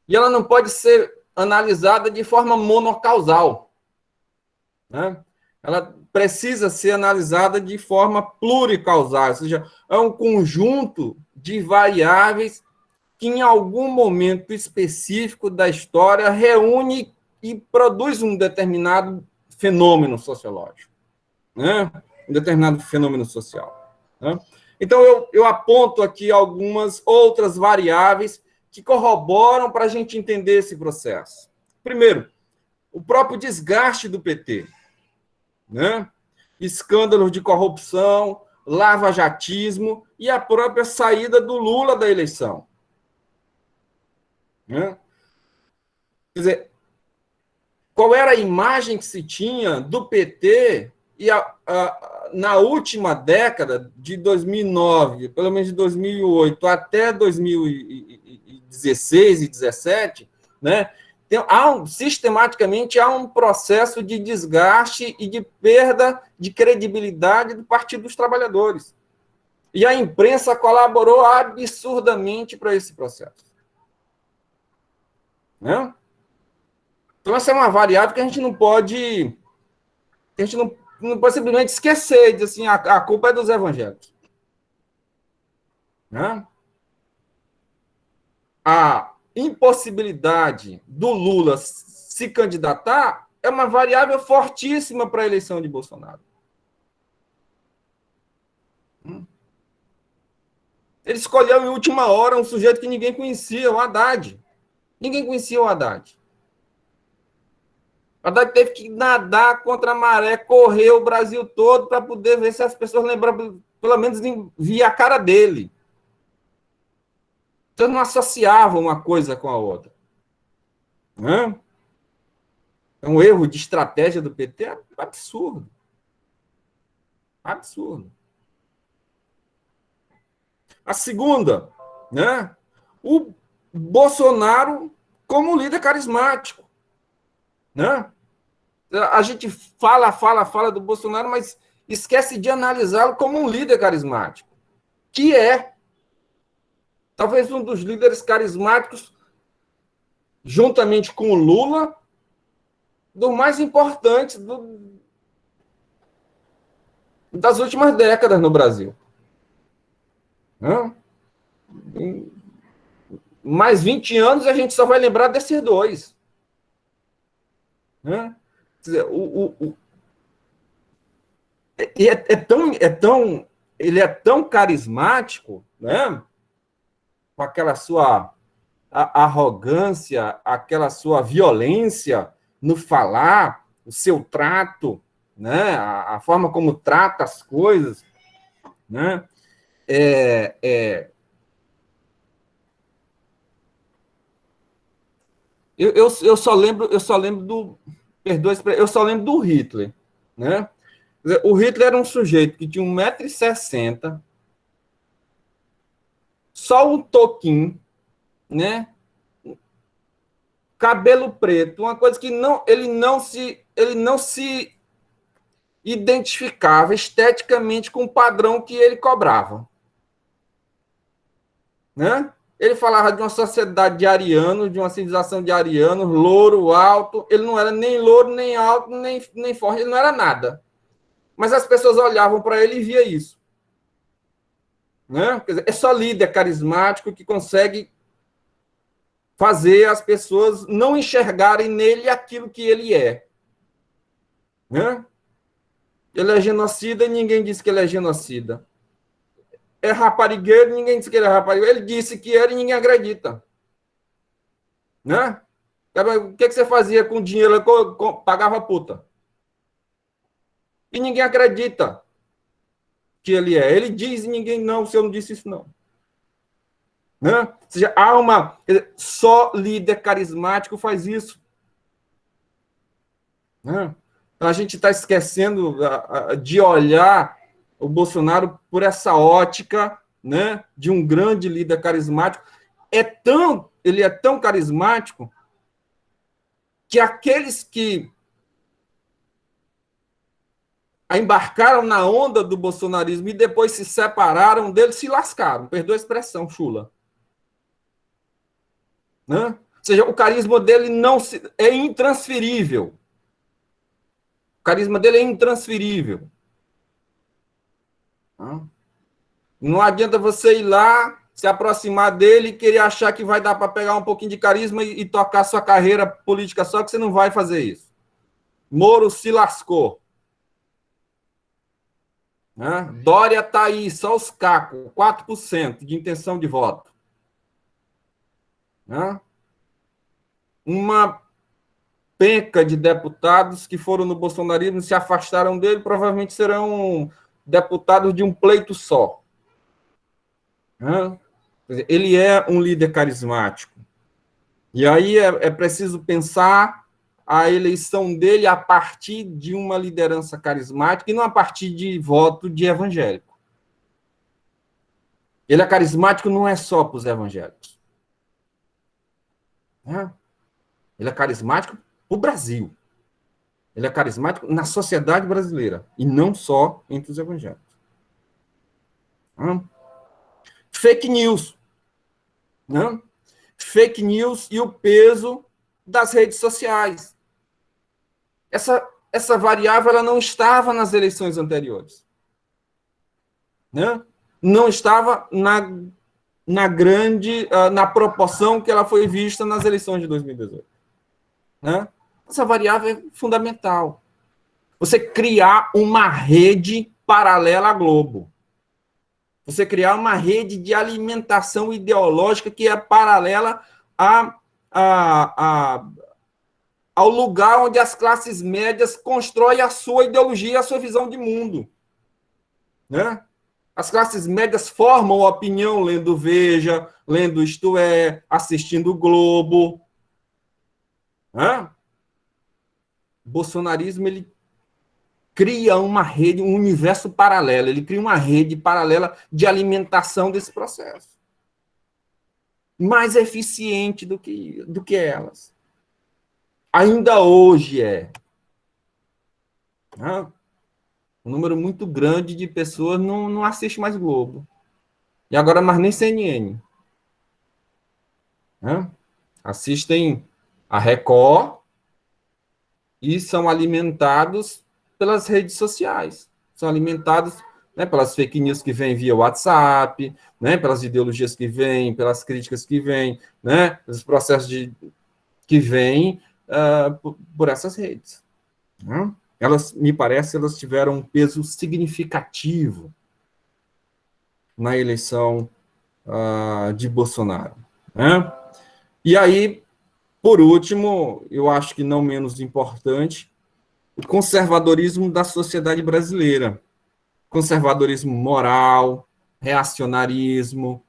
E ela não pode ser analisada de forma monocausal. Né? Ela precisa ser analisada de forma pluricausal, ou seja, é um conjunto de variáveis que, em algum momento específico da história, reúne e produz um determinado fenômeno sociológico, né? Um determinado fenômeno social. Né? Então, eu aponto aqui algumas outras variáveis que corroboram para a gente entender esse processo. Primeiro, o próprio desgaste do PT, né? Escândalos de corrupção, lava-jatismo e a própria saída do Lula da eleição. Né? Quer dizer, qual era a imagem que se tinha do PT e na última década, de 2009, pelo menos de 2008 até 2016 e 2017, né? Sistematicamente há um processo de desgaste e de perda de credibilidade do Partido dos Trabalhadores. E a imprensa colaborou absurdamente para esse processo. Né? Então, essa é uma variável que a gente não pode simplesmente esquecer, dizer assim, a culpa é dos evangélicos. Né? A impossibilidade do Lula se candidatar é uma variável fortíssima para a eleição de Bolsonaro. Ele escolheu em última hora um sujeito que ninguém conhecia, o Haddad. Ninguém conhecia o Haddad. O Haddad teve que nadar contra a maré, correr o Brasil todo para poder ver se as pessoas lembravam, pelo menos via a cara dele. Então, não associavam uma coisa com a outra. Né? É um erro de estratégia do PT absurdo. Absurdo. A segunda, né? O Bolsonaro como líder carismático. Né? A gente fala do Bolsonaro, mas esquece de analisá-lo como um líder carismático, que é talvez um dos líderes carismáticos, juntamente com o Lula, dos mais importantes das últimas décadas no Brasil. Em mais 20 anos a gente só vai lembrar desses dois. Quer dizer, ele é tão carismático, né? Com aquela sua arrogância, aquela sua violência no falar, o seu trato, né? A forma como trata as coisas, né? Eu só lembro do, eu só lembro do Hitler, né? O Hitler era um sujeito que tinha 1,60 m, só um toquinho, né? Cabelo preto, uma coisa que ele não se identificava esteticamente com o padrão que ele cobrava, né? Ele falava de uma sociedade de arianos, de uma civilização de arianos, louro, alto. Ele não era nem louro, nem alto, nem forte, ele não era nada. Mas as pessoas olhavam para ele e via isso. Né? Quer dizer, é só líder carismático que consegue fazer as pessoas não enxergarem nele aquilo que ele é. Né? Ele é genocida e ninguém disse que ele é genocida. É raparigueiro, ninguém disse que ele é raparigueiro. Ele disse que era e ninguém acredita. Né? O que você fazia com o dinheiro? Pagava puta. E ninguém acredita que ele é. Ele diz e ninguém não, o senhor não disse isso não. Né? Ou seja, só líder carismático faz isso. Né? Então, a gente está esquecendo de olhar o Bolsonaro por essa ótica, né, de um grande líder carismático. Ele é tão carismático que aqueles que embarcaram na onda do bolsonarismo e depois se separaram dele, se lascaram. Perdoa a expressão, chula. Né? Ou seja, o carisma dele é intransferível. O carisma dele é intransferível. Não adianta você ir lá, se aproximar dele e querer achar que vai dar para pegar um pouquinho de carisma e tocar sua carreira política só, que você não vai fazer isso. Moro se lascou. Dória está aí, só os cacos, 4% de intenção de voto. Uma penca de deputados que foram no bolsonarismo e se afastaram dele, provavelmente serão deputados de um pleito só. Ele é um líder carismático. E aí é preciso pensar a eleição dele a partir de uma liderança carismática e não a partir de voto de evangélico. Ele é carismático não é só para os evangélicos. Ele é carismático para o Brasil. Ele é carismático na sociedade brasileira e não só entre os evangélicos. Fake news. Fake news e o peso das redes sociais. Essa variável ela não estava nas eleições anteriores. Não estava na proporção que ela foi vista nas eleições de 2018. Essa variável é fundamental. Você criar uma rede paralela à Globo. Você criar uma rede de alimentação ideológica que é paralela ao lugar onde as classes médias constroem a sua ideologia, a sua visão de mundo. As classes médias formam opinião lendo Veja, lendo Isto É, assistindo o Globo. O bolsonarismo, ele cria uma rede, um universo paralelo, ele cria uma rede paralela de alimentação desse processo. Mais eficiente do que elas. Ainda hoje é. Um número muito grande de pessoas não assiste mais Globo. E agora mais nem CNN. Assistem a Record e são alimentados pelas redes sociais. São alimentados, né, pelas fake news que vêm via WhatsApp, né, pelas ideologias que vêm, pelas críticas que vêm, né, pelos processos que vêm por essas redes. Me parece, elas tiveram um peso significativo na eleição de Bolsonaro. E aí, por último, eu acho que não menos importante, o conservadorismo da sociedade brasileira. Conservadorismo moral, reacionarismo,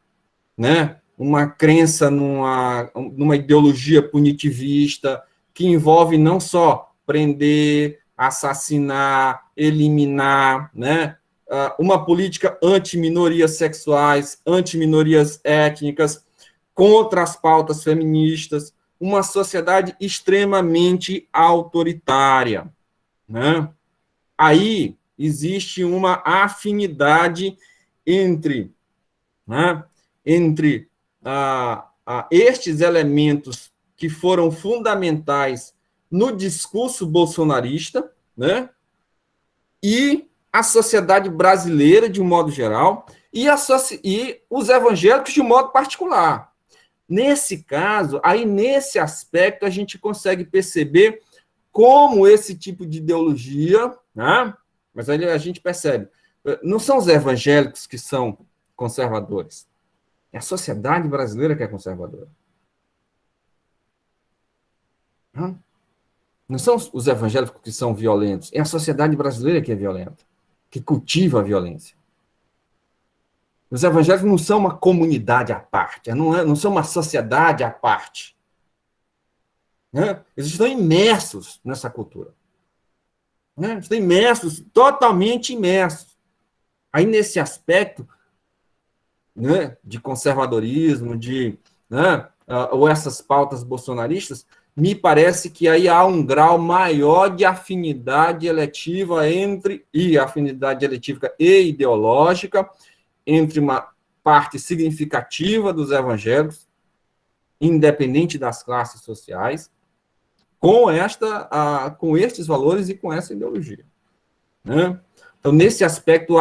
né? Uma crença numa ideologia punitivista que envolve não só prender, assassinar, eliminar, né? uma política anti-minorias sexuais, anti-minorias étnicas, contra as pautas feministas, uma sociedade extremamente autoritária, né? Aí existe uma afinidade entre, né, entre estes elementos que foram fundamentais no discurso bolsonarista, né, e a sociedade brasileira, de um modo geral, e os evangélicos, de um modo particular. Nesse caso, aí nesse aspecto, a gente consegue perceber como esse tipo de ideologia, né, mas aí a gente percebe, não são os evangélicos que são conservadores, é a sociedade brasileira que é conservadora. Não são os evangélicos que são violentos, é a sociedade brasileira que é violenta, que cultiva a violência. Os evangélicos não são uma comunidade à parte, não são uma sociedade à parte. Né? Eles estão imersos nessa cultura. Né? Estão imersos, totalmente imersos. Aí, nesse aspecto, né, de conservadorismo, né, ou essas pautas bolsonaristas, me parece que aí há um grau maior de afinidade eletiva afinidade eletiva e ideológica entre uma parte significativa dos evangélicos, independente das classes sociais, com estes valores e com essa ideologia. Né? Então, nesse aspecto,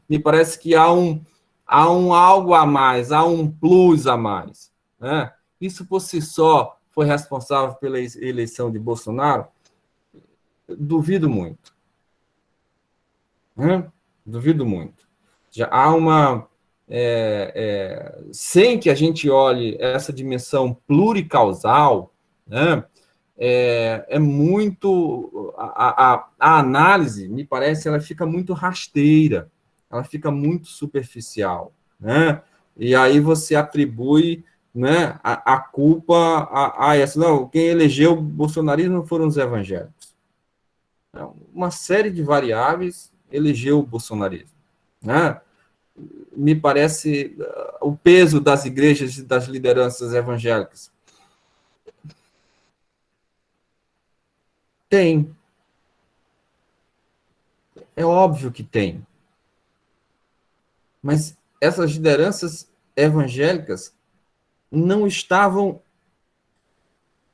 me parece que há um algo a mais, há um plus a mais. Né? Isso, por si só, foi responsável pela eleição de Bolsonaro? Duvido muito. Né? Duvido muito. Já há sem que a gente olhe essa dimensão pluricausal, né? Muito... A análise, me parece, ela fica muito rasteira, ela fica muito superficial, né? E aí você atribui, né, a culpa a essa. Não, quem elegeu o bolsonarismo foram os evangélicos. Uma série de variáveis elegeu o bolsonarismo, né? Me parece o peso das igrejas e das lideranças evangélicas. Tem. É óbvio que tem. Mas essas lideranças evangélicas não estavam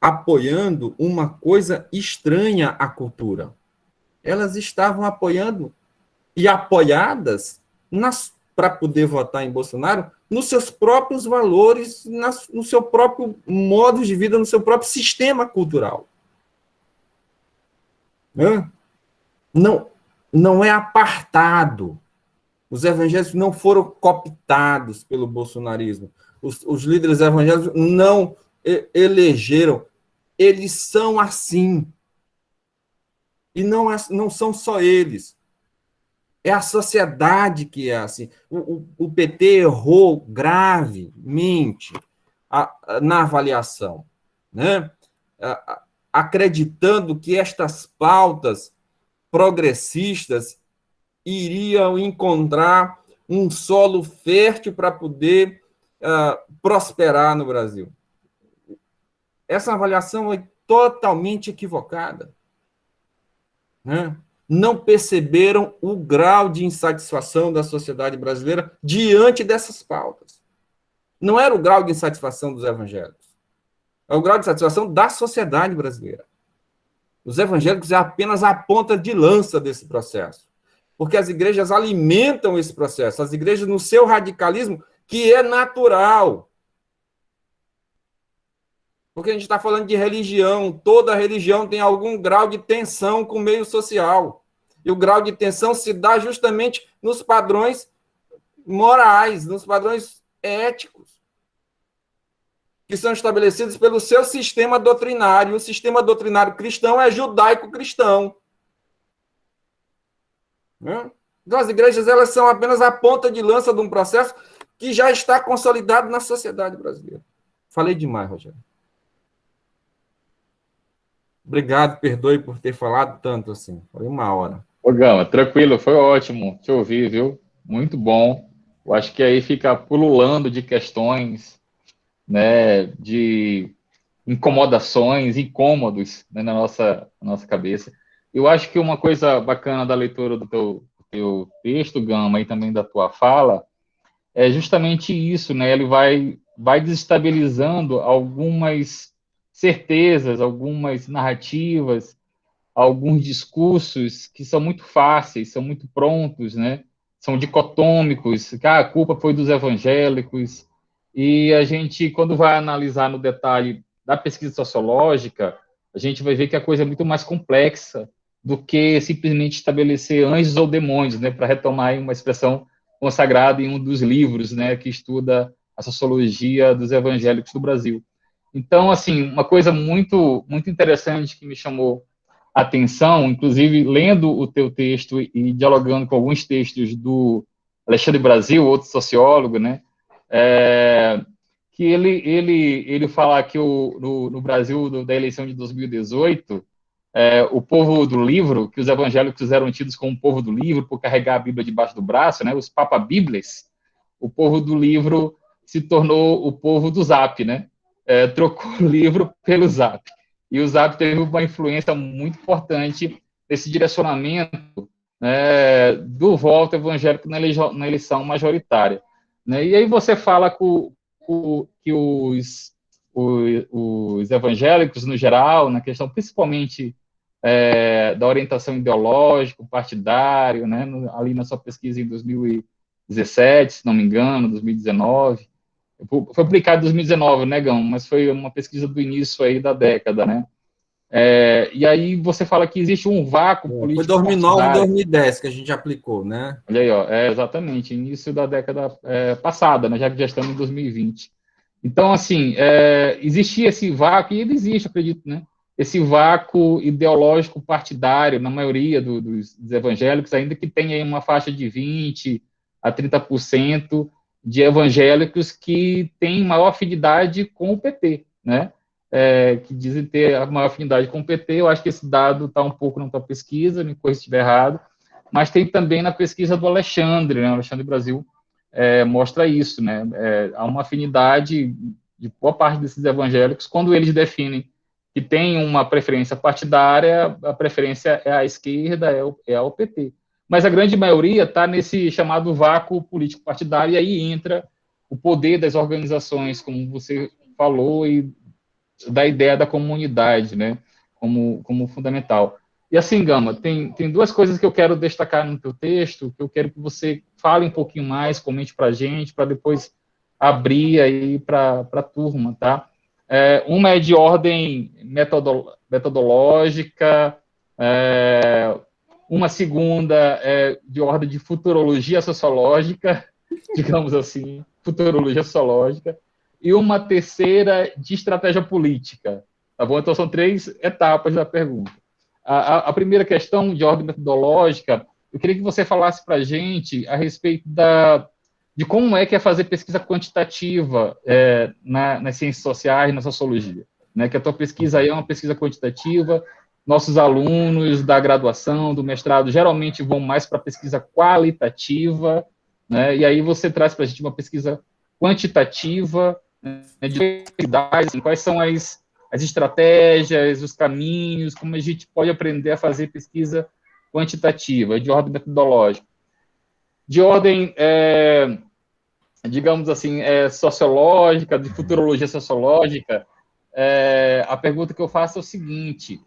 apoiando uma coisa estranha à cultura. Elas estavam apoiando e apoiadas para poder votar em Bolsonaro nos seus próprios valores, no seu próprio modo de vida, no seu próprio sistema cultural. Não é apartado. Os evangélicos não foram cooptados pelo bolsonarismo. Os líderes evangélicos não elegeram. Eles são assim. E não são só eles. É a sociedade que é assim. O PT errou gravemente na avaliação, né? Acreditando que estas pautas progressistas iriam encontrar um solo fértil para poder prosperar no Brasil. Essa avaliação é totalmente equivocada. Né? Não perceberam o grau de insatisfação da sociedade brasileira diante dessas pautas. Não era o grau de insatisfação dos evangélicos. É o grau de insatisfação da sociedade brasileira. Os evangélicos é apenas a ponta de lança desse processo. Porque as igrejas alimentam esse processo. As igrejas, no seu radicalismo, que é natural. Porque a gente está falando de religião. Toda religião tem algum grau de tensão com o meio social. E o grau de tensão se dá justamente nos padrões morais, nos padrões éticos, que são estabelecidos pelo seu sistema doutrinário. O sistema doutrinário cristão é judaico-cristão. Então, as igrejas elas são apenas a ponta de lança de um processo que já está consolidado na sociedade brasileira. Falei demais, Rogério. Obrigado, perdoe por ter falado tanto assim. Foi 1 hora. Ô, Gama, tranquilo, foi ótimo te ouvir, viu? Muito bom. Eu acho que aí fica pululando de questões, né, de incomodações, incômodos, né, na nossa cabeça. Eu acho que uma coisa bacana da leitura do teu texto, Gama, e também da tua fala, é justamente isso, né? Ele vai desestabilizando algumas certezas, algumas narrativas, alguns discursos que são muito fáceis, são muito prontos, né? São dicotômicos, que a culpa foi dos evangélicos. E a gente, quando vai analisar no detalhe da pesquisa sociológica, a gente vai ver que a coisa é muito mais complexa do que simplesmente estabelecer anjos ou demônios, né? Para retomar aí uma expressão consagrada em um dos livros, né? Que estuda a sociologia dos evangélicos do Brasil. Então, assim, uma coisa muito interessante que me chamou atenção, inclusive lendo o teu texto e dialogando com alguns textos do Alexandre Brasil, outro sociólogo, né, que ele fala que no Brasil da eleição de 2018, o povo do livro, que os evangélicos eram tidos como o povo do livro por carregar a Bíblia debaixo do braço, né, os papabíblias, o povo do livro se tornou o povo do Zap, né? Trocou o livro pelo Zap. E o Zap teve uma influência muito importante nesse direcionamento, né, do voto evangélico na eleição majoritária. Né? E aí você fala que os evangélicos, no geral, na questão principalmente da orientação ideológica, partidário, né, ali na sua pesquisa em 2017, se não me engano, 2019, foi publicado em 2019, né, Gão? Mas foi uma pesquisa do início aí da década, né? E aí você fala que existe um vácuo Foi político 2009, partidário. 2010 que a gente aplicou, né? Olha aí, ó, exatamente, início da década passada, né, já que já estamos em 2020. Então, assim, existia esse vácuo, e ele existe, acredito, né? Esse vácuo ideológico partidário na maioria dos evangélicos, ainda que tenha aí uma faixa de 20% a 30% de evangélicos que têm maior afinidade com o PT, né? Que dizem ter a maior afinidade com o PT. Eu acho que esse dado está um pouco na tua pesquisa, me corrija se estiver errado, mas tem também na pesquisa do Alexandre, né? O Alexandre Brasil mostra isso, né? Há uma afinidade de boa parte desses evangélicos quando eles definem que tem uma preferência partidária, a preferência é à esquerda, ao PT. Mas a grande maioria está nesse chamado vácuo político partidário, e aí entra o poder das organizações, como você falou, e da ideia da comunidade, né, como fundamental. E assim, Gama, tem duas coisas que eu quero destacar no teu texto, que eu quero que você fale um pouquinho mais, comente para a gente, para depois abrir aí para a turma, tá? Uma é de ordem metodológica, uma segunda é de ordem de futurologia sociológica, digamos assim, futurologia sociológica, e uma terceira de estratégia política. Tá bom? Então, são três etapas da pergunta. A primeira questão, de ordem metodológica, eu queria que você falasse para a gente a respeito de como é que é fazer pesquisa quantitativa nas ciências sociais, na sociologia. Né? Que a tua pesquisa aí é uma pesquisa quantitativa, nossos alunos da graduação, do mestrado, geralmente vão mais para pesquisa qualitativa, né? E aí você traz para a gente uma pesquisa quantitativa, né, de assim, quais são as estratégias, os caminhos, como a gente pode aprender a fazer pesquisa quantitativa, de ordem metodológica. De ordem, digamos assim, sociológica, de futurologia sociológica, a pergunta que eu faço é o seguinte: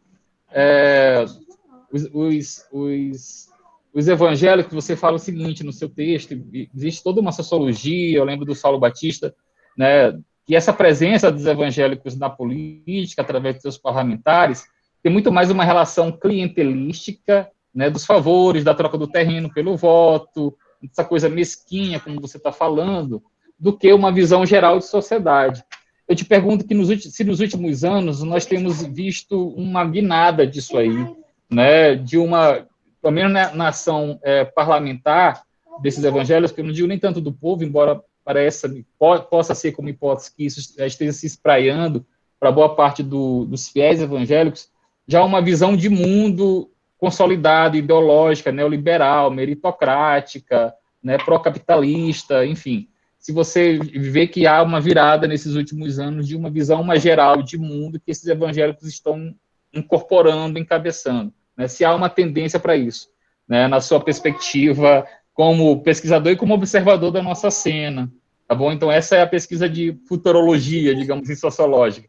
os evangélicos, você fala o seguinte no seu texto, existe toda uma sociologia, eu lembro do Saulo Batista, né, que essa presença dos evangélicos na política, através dos seus parlamentares, tem muito mais uma relação clientelística, né, dos favores, da troca do terreno pelo voto, essa coisa mesquinha, como você está falando, do que uma visão geral de sociedade. Eu te pergunto que se nos últimos anos nós temos visto uma guinada disso aí, né, de uma, pelo menos na ação parlamentar desses evangélicos, que eu não digo nem tanto do povo, embora possa ser como hipótese que isso esteja se espraiando para boa parte dos fiéis evangélicos, já uma visão de mundo consolidada, ideológica, neoliberal, meritocrática, né, pró-capitalista, enfim. Se você vê que há uma virada nesses últimos anos de uma visão mais geral de mundo que esses evangélicos estão incorporando, encabeçando, né, se há uma tendência para isso, né, na sua perspectiva como pesquisador e como observador da nossa cena, tá bom? Então, essa é a pesquisa de futurologia, digamos assim, sociológica.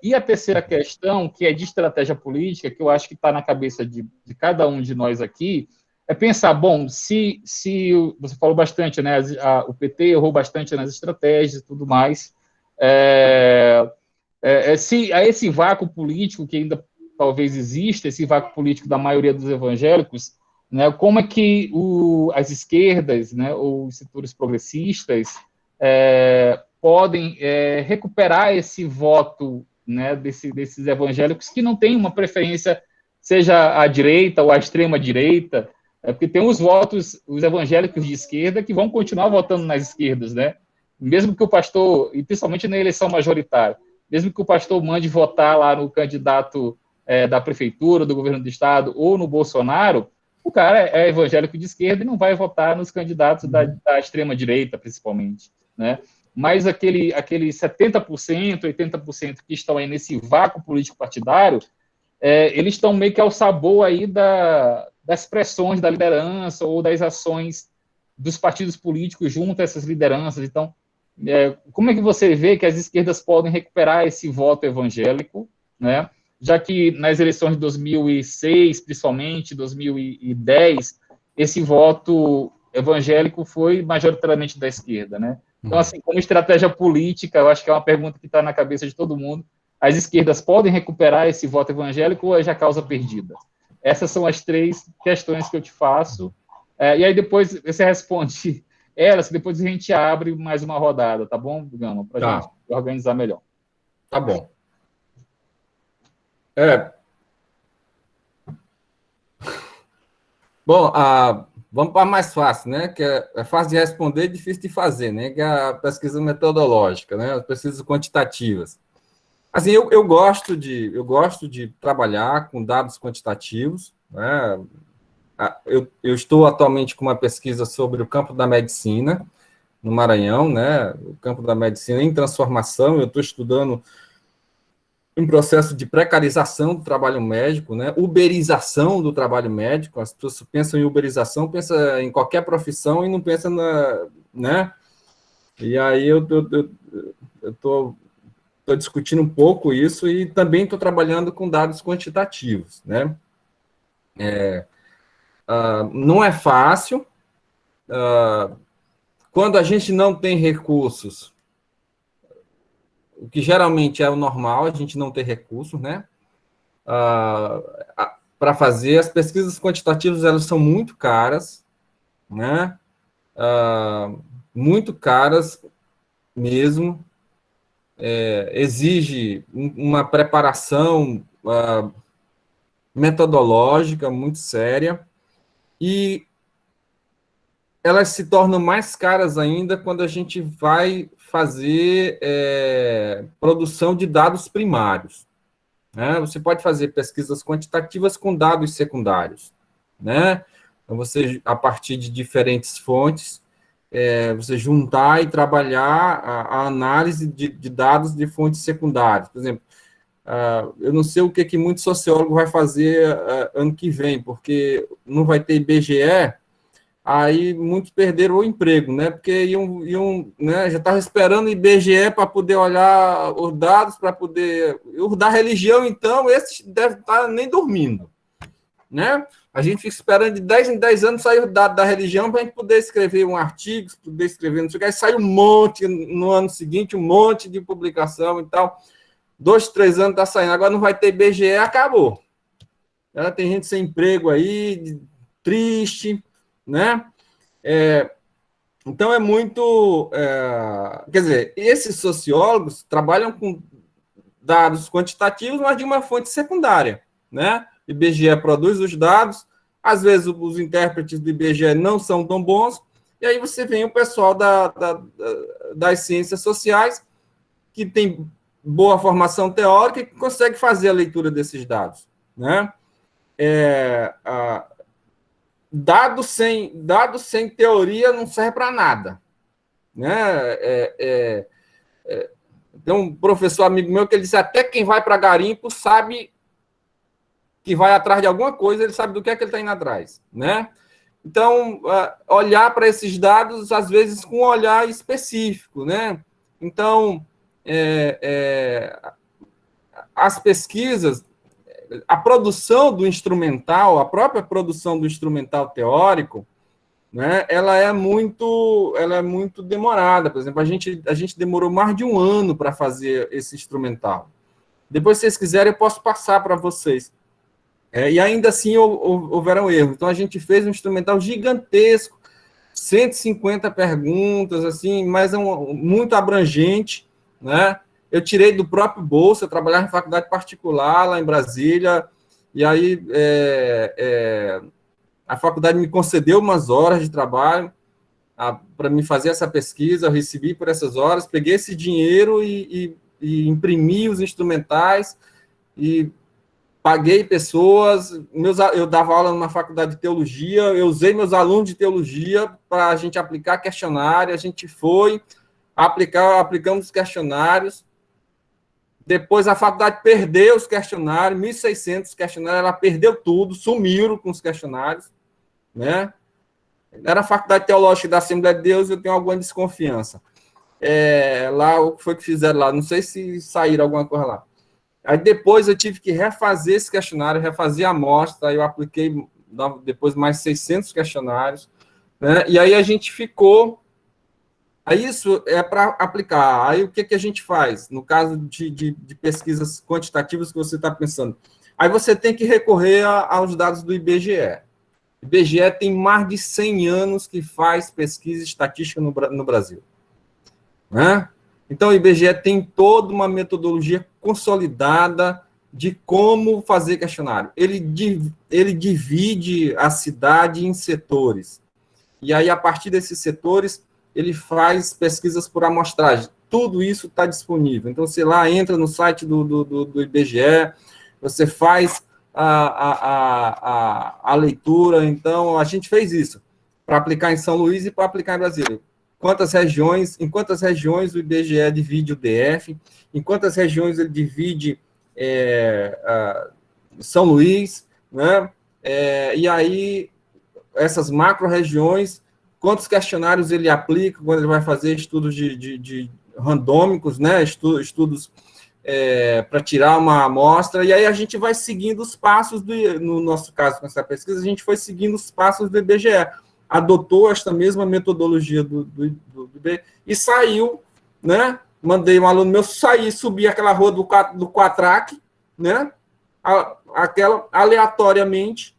E a terceira questão, que é de estratégia política, que eu acho que está na cabeça de cada um de nós aqui, é pensar, bom, se você falou bastante, né, o PT errou bastante nas estratégias e tudo mais, se a esse vácuo político que ainda talvez exista, esse vácuo político da maioria dos evangélicos, né, como é que as esquerdas, né, ou os setores progressistas podem recuperar esse voto, né, desses evangélicos que não têm uma preferência, seja à direita ou à extrema direita, porque tem os votos, os evangélicos de esquerda que vão continuar votando nas esquerdas, né? Mesmo que o pastor, e principalmente na eleição majoritária, mesmo que o pastor mande votar lá no candidato da prefeitura, do governo do estado ou no Bolsonaro, o cara é evangélico de esquerda e não vai votar nos candidatos da extrema direita, principalmente, né? Mas aquele 70%, 80% que estão aí nesse vácuo político partidário, eles estão meio que ao sabor aí das pressões da liderança ou das ações dos partidos políticos junto a essas lideranças. Então, como é que você vê que as esquerdas podem recuperar esse voto evangélico, né? Já que nas eleições de 2006, principalmente, 2010, esse voto evangélico foi majoritariamente da esquerda, né? Então, assim, como estratégia política, eu acho que é uma pergunta que está na cabeça de todo mundo. As esquerdas podem recuperar esse voto evangélico ou é já causa perdida? Essas são as três questões que eu te faço. E aí depois você responde elas, depois a gente abre mais uma rodada, tá bom, Gama? Para a gente organizar melhor. Tá bom. Bom, vamos para a mais fácil, né? Que é fácil de responder e difícil de fazer, né? Que é a pesquisa metodológica, né? As pesquisas quantitativas. Assim, eu gosto de trabalhar com dados quantitativos, né? Eu estou atualmente com uma pesquisa sobre o campo da medicina no Maranhão, né? O campo da medicina em transformação. Eu estou estudando um processo de precarização do trabalho médico, né? Uberização do trabalho médico. As pessoas pensam em uberização, pensam em qualquer profissão e não pensam né? E aí eu estou discutindo um pouco isso e também estou trabalhando com dados quantitativos, né? Não é fácil. Quando a gente não tem recursos, o que geralmente é o normal, a gente não ter recursos, né? Para fazer. As pesquisas quantitativas, elas são muito caras, né? Muito caras mesmo. Exige uma preparação metodológica muito séria e elas se tornam mais caras ainda quando a gente vai fazer produção de dados primários, né? Você pode fazer pesquisas quantitativas com dados secundários, né? Então, você, a partir de diferentes fontes, você juntar e trabalhar a análise de dados de fontes secundárias. Por exemplo, eu não sei o que muito sociólogo vai fazer ano que vem, porque não vai ter IBGE, aí muitos perderam o emprego, né? Porque né, já estavam esperando o IBGE para poder olhar os dados, para poder... Os da religião, então, esses devem estar nem dormindo, né? A gente fica esperando de 10 em 10 anos sair o dado da religião para a gente poder escrever um artigo, poder escrever não sei o que, aí sai um monte no ano seguinte, um monte de publicação e tal. 2, 3 anos está saindo, agora não vai ter IBGE, acabou. Tem gente sem emprego aí, triste, né? Então, é muito... quer dizer, esses sociólogos trabalham com dados quantitativos, mas de uma fonte secundária, né? O IBGE produz os dados, às vezes os intérpretes do IBGE não são tão bons, e aí você vem o pessoal das ciências sociais, que tem boa formação teórica e que consegue fazer a leitura desses dados, né? dado sem teoria não serve para nada, né? Tem um professor amigo meu que ele disse, até quem vai para garimpo sabe que vai atrás de alguma coisa, ele sabe do que é que ele está indo atrás, né? Então, olhar para esses dados, às vezes, com um olhar específico, né? Então, as pesquisas, a produção do instrumental, a própria produção do instrumental teórico, né, ela é muito demorada. Por exemplo, a gente demorou mais de um ano para fazer esse instrumental. Depois, se vocês quiserem, eu posso passar para vocês. E ainda assim houveram erros. Então, a gente fez um instrumental gigantesco, 150 perguntas, assim, mas muito abrangente, né? Eu tirei do próprio bolso, eu trabalhava em faculdade particular, lá em Brasília, e aí a faculdade me concedeu umas horas de trabalho para me fazer essa pesquisa, eu recebi por essas horas, peguei esse dinheiro e imprimi os instrumentais e paguei pessoas, eu dava aula numa faculdade de teologia, eu usei meus alunos de teologia para a gente aplicar questionário, a gente foi, aplicamos os questionários, depois a faculdade perdeu os questionários, 1.600 questionários, ela perdeu tudo, sumiram com os questionários, né? Era a faculdade teológica da Assembleia de Deus, eu tenho alguma desconfiança. Lá, o que foi que fizeram lá? Não sei se saíram alguma coisa lá. Aí depois eu tive que refazer esse questionário, refazer a amostra, aí eu apliquei depois mais 600 questionários, né? E aí a gente ficou... Aí isso é para aplicar. Aí o que a gente faz? No caso de pesquisas quantitativas que você está pensando. Aí você tem que recorrer aos dados do IBGE. O IBGE tem mais de 100 anos que faz pesquisa estatística no Brasil, né? Então, o IBGE tem toda uma metodologia consolidada de como fazer questionário. Ele divide a cidade em setores. E aí, a partir desses setores, ele faz pesquisas por amostragem. Tudo isso está disponível. Então, você lá entra no site do IBGE, você faz a leitura. Então, a gente fez isso para aplicar em São Luís e para aplicar em Brasília. Em quantas regiões o IBGE divide o DF, em quantas regiões ele divide São Luís, né? E aí, essas macro-regiões, quantos questionários ele aplica quando ele vai fazer estudos de randômicos, né? Estudos para tirar uma amostra, e aí a gente vai seguindo os passos, no nosso caso, com essa pesquisa, a gente foi seguindo os passos do IBGE, adotou esta mesma metodologia do IBGE e saiu, né? Mandei um aluno meu sair, subir aquela rua do Quatraque, né? Aquela aleatoriamente,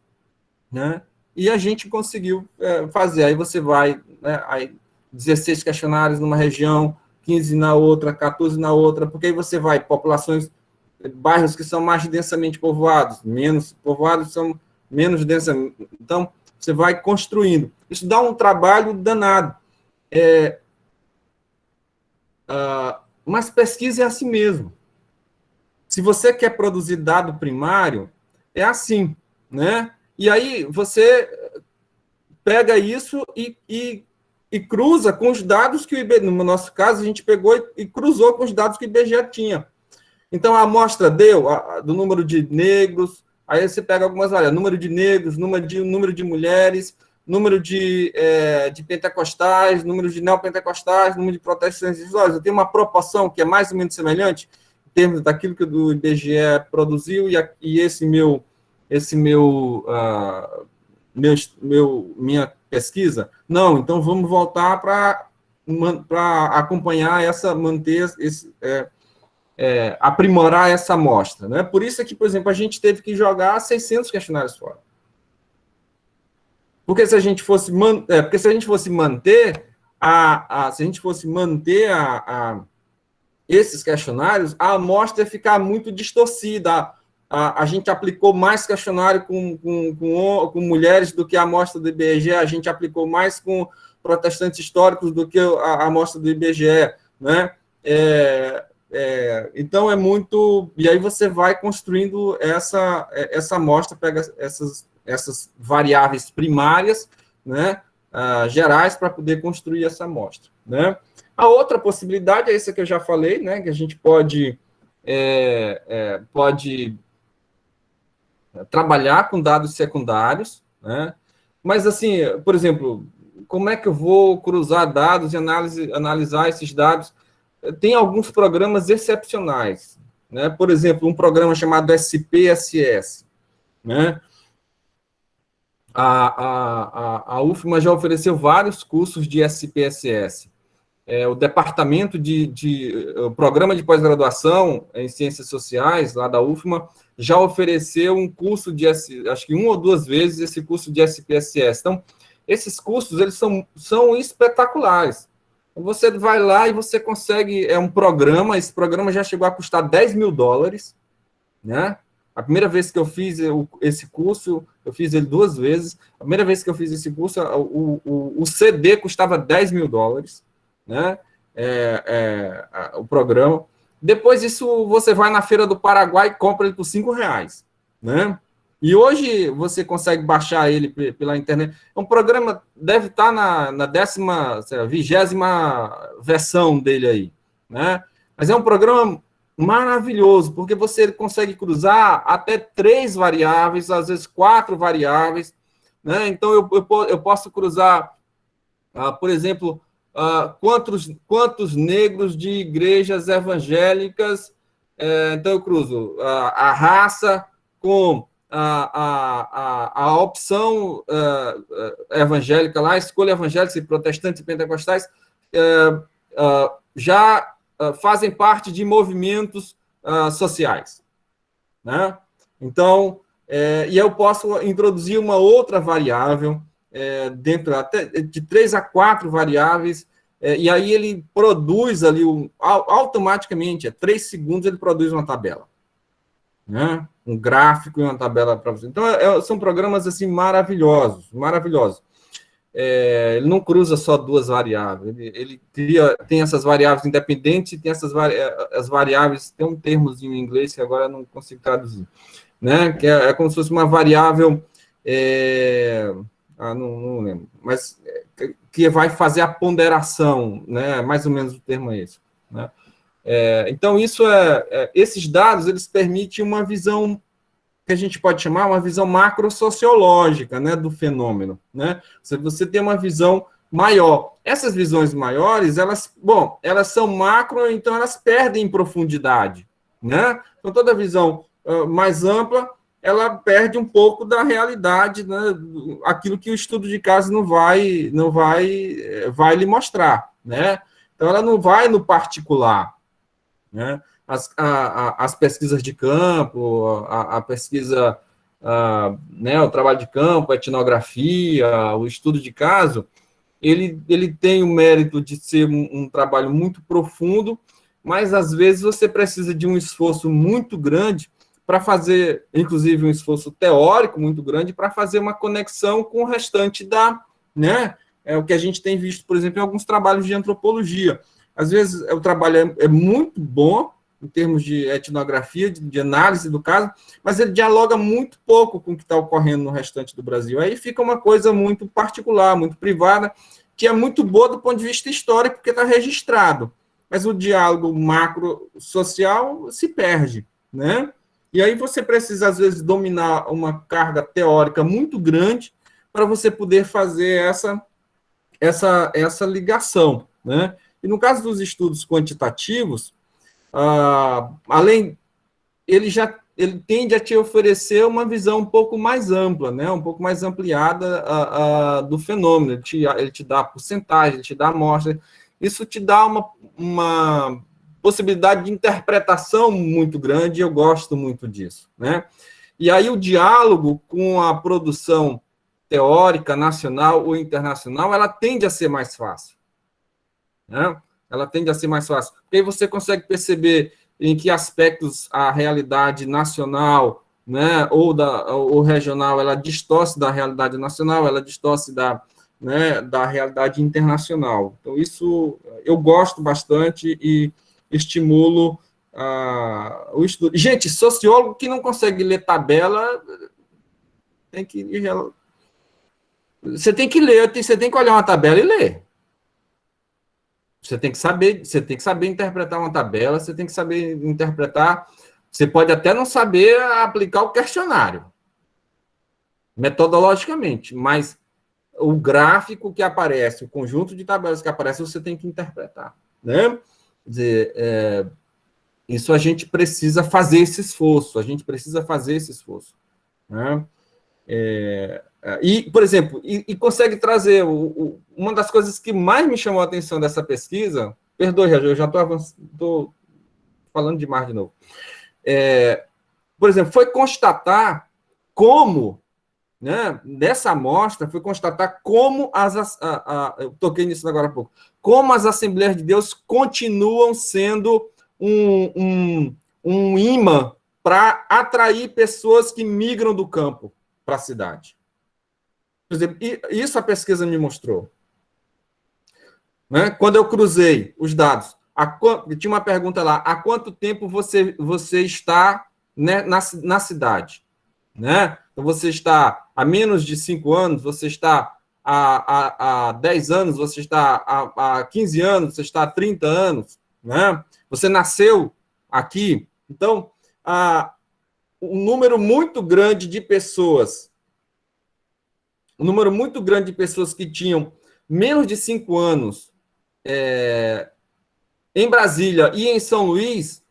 né? E a gente conseguiu fazer. Aí você vai, né? Aí 16 questionários numa região, 15 na outra, 14 na outra, porque aí você vai, populações, bairros que são mais densamente povoados, menos povoados são menos densamente. Então, você vai construindo. Isso dá um trabalho danado. Mas pesquisa é assim mesmo. Se você quer produzir dado primário, é assim, né? E aí você pega isso e cruza com os dados que o IBGE, no nosso caso, a gente pegou e cruzou com os dados que o IBGE tinha. Então, a amostra deu do número de negros, aí você pega algumas variáveis, número de negros, número de mulheres, número de pentecostais, número de neopentecostais, número de protestantes. Eu tenho uma proporção que é mais ou menos semelhante em termos daquilo que o IBGE produziu e minha pesquisa. Não, então vamos voltar para acompanhar aprimorar essa amostra, né? Por isso é que, por exemplo, a gente teve que jogar 600 questionários fora. Porque se a gente fosse manter esses questionários, a amostra ia ficar muito distorcida. A gente aplicou mais questionário com mulheres do que a amostra do IBGE, a gente aplicou mais com protestantes históricos do que a amostra do IBGE, né? Então, é muito... E aí você vai construindo essa amostra, pega essas variáveis primárias, né, gerais, para poder construir essa amostra, né? A outra possibilidade é essa que eu já falei, né, que a gente pode trabalhar com dados secundários, né? Mas, assim, por exemplo, como é que eu vou cruzar dados e analisar esses dados? Tem alguns programas excepcionais, né? Por exemplo, um programa chamado SPSS, né? A UFMA já ofereceu vários cursos de SPSS. O departamento o programa de pós-graduação em Ciências Sociais, lá da UFMA, já ofereceu um curso acho que 1 ou 2 vezes esse curso de SPSS. Então, esses cursos, eles são espetaculares. Você vai lá e você consegue, um programa, esse programa já chegou a custar $10 mil, né? A primeira vez que eu fiz esse curso, eu fiz ele 2 vezes, a primeira vez que eu fiz esse curso, o CD custava $10 mil, né? O programa. Depois disso, você vai na Feira do Paraguai e compra ele por R$5, né? E hoje você consegue baixar ele pela internet. É um programa, deve estar na 20ª versão dele aí, né? Mas é um programa maravilhoso, porque você consegue cruzar até 3 variáveis, às vezes 4 variáveis, né? Então, eu posso cruzar, por exemplo, quantos negros de igrejas evangélicas, então eu cruzo a raça com a opção evangélica lá, escolha evangélica, protestantes e pentecostais, já fazem parte de movimentos sociais, né? Então, e eu posso introduzir uma outra variável, dentro até de 3 a 4 variáveis, e aí ele produz ali, automaticamente, 3 segundos, ele produz uma tabela, né? Um gráfico e uma tabela para você. Então, são programas assim maravilhosos, maravilhosos. Ele não cruza só 2 variáveis, ele tem essas variáveis independentes e tem as variáveis, tem um termozinho em inglês que agora eu não consigo traduzir, né? Que é como se fosse uma variável, não lembro, mas que vai fazer a ponderação, né? Mais ou menos o termo é esse, né? Então, esses dados, eles permitem uma visão que a gente pode chamar uma visão macrosociológica, né, do fenômeno, né? Você tem uma visão maior. Essas visões maiores, elas são macro, então elas perdem em profundidade, né? Então, toda visão mais ampla, ela perde um pouco da realidade, né? Aquilo que o estudo de caso não vai lhe mostrar, né? Então, ela não vai no particular, né? As pesquisas de campo, a pesquisa, né, o trabalho de campo, a etnografia, o estudo de caso, ele tem o mérito de ser um trabalho muito profundo, mas, às vezes, você precisa de um esforço muito grande para fazer, inclusive, um esforço teórico muito grande para fazer uma conexão com o restante né? O que a gente tem visto, por exemplo, em alguns trabalhos de antropologia. Às vezes, o trabalho é muito bom, em termos de etnografia, de análise do caso, mas ele dialoga muito pouco com o que está ocorrendo no restante do Brasil. Aí fica uma coisa muito particular, muito privada, que é muito boa do ponto de vista histórico, porque está registrado. Mas o diálogo macro-social se perde, né? E aí você precisa, às vezes, dominar uma carga teórica muito grande para você poder fazer essa ligação, né? E no caso dos estudos quantitativos, ele tende a te oferecer uma visão um pouco mais ampla, né? Um pouco mais ampliada do fenômeno. Ele te dá a porcentagem, ele te dá a amostra. Isso te dá uma possibilidade de interpretação muito grande, e eu gosto muito disso, né? E aí o diálogo com a produção teórica, nacional ou internacional, ela tende a ser mais fácil, né? Ela tende a ser mais fácil, porque aí você consegue perceber em que aspectos a realidade nacional, né, ou regional, ela distorce da realidade nacional, ela distorce da realidade internacional. Então, isso eu gosto bastante e estimulo o estudo. Gente, sociólogo que não consegue ler tabela, tem que... Você tem que ler, você tem que olhar uma tabela e ler. Você tem que saber interpretar uma tabela, você tem que saber interpretar. Você pode até não saber aplicar o questionário, metodologicamente, mas o gráfico que aparece, o conjunto de tabelas que aparece, você tem que interpretar, né? Quer dizer, isso a gente precisa fazer esse esforço, né? E, por exemplo, consegue trazer uma das coisas que mais me chamou a atenção dessa pesquisa, perdoe, eu já estou falando demais de novo, por exemplo, foi constatar como, né, nessa amostra, foi constatar como eu toquei nisso agora há pouco, como as Assembleias de Deus continuam sendo um imã para atrair pessoas que migram do campo para a cidade. Por exemplo, isso a pesquisa me mostrou. Né? Quando eu cruzei os dados, tinha uma pergunta lá, há quanto tempo você está, né, na cidade? Né? Então, você está há menos de 5 anos, você está há 10 anos, você está há 15 anos, você está há 30 anos, né? Você nasceu aqui. Então, um número muito grande de pessoas que tinham menos de 5 anos em Brasília e em São Luís,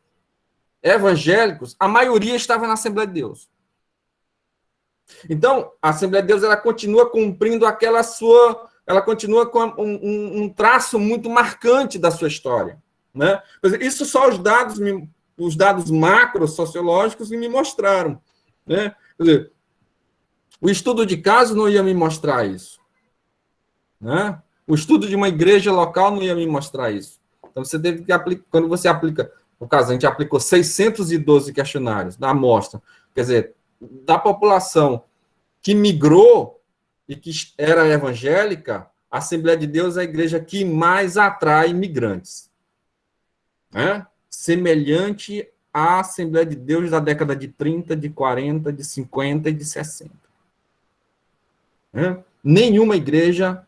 evangélicos, a maioria estava na Assembleia de Deus. Então, a Assembleia de Deus ela continua cumprindo ela continua com um traço muito marcante da sua história. Né? Isso só os dados macro sociológicos me mostraram. Né? Quer dizer, o estudo de caso não ia me mostrar isso. Né? O estudo de uma igreja local não ia me mostrar isso. Então, você teve que aplicar, quando você aplica, no caso, a gente aplicou 612 questionários na amostra, quer dizer, da população que migrou e que era evangélica, a Assembleia de Deus é a igreja que mais atrai imigrantes. Né? Semelhante à Assembleia de Deus da década de 30, de 40, de 50 e de 60. Né? Nenhuma igreja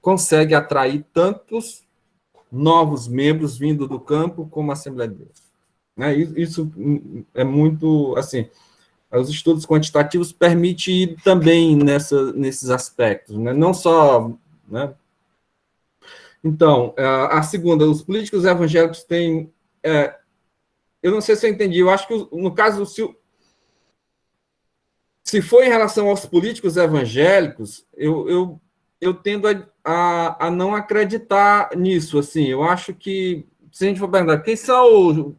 consegue atrair tantos novos membros vindo do campo como a Assembleia de Deus. Né? Isso é muito, assim, os estudos quantitativos permitem ir também nesses aspectos, né? Não só... Né? Então, a segunda, os políticos evangélicos têm... eu não sei se eu entendi, eu acho que, no caso, se for em relação aos políticos evangélicos, eu tendo a não acreditar nisso. Assim, eu acho que, se a gente for perguntar, quem são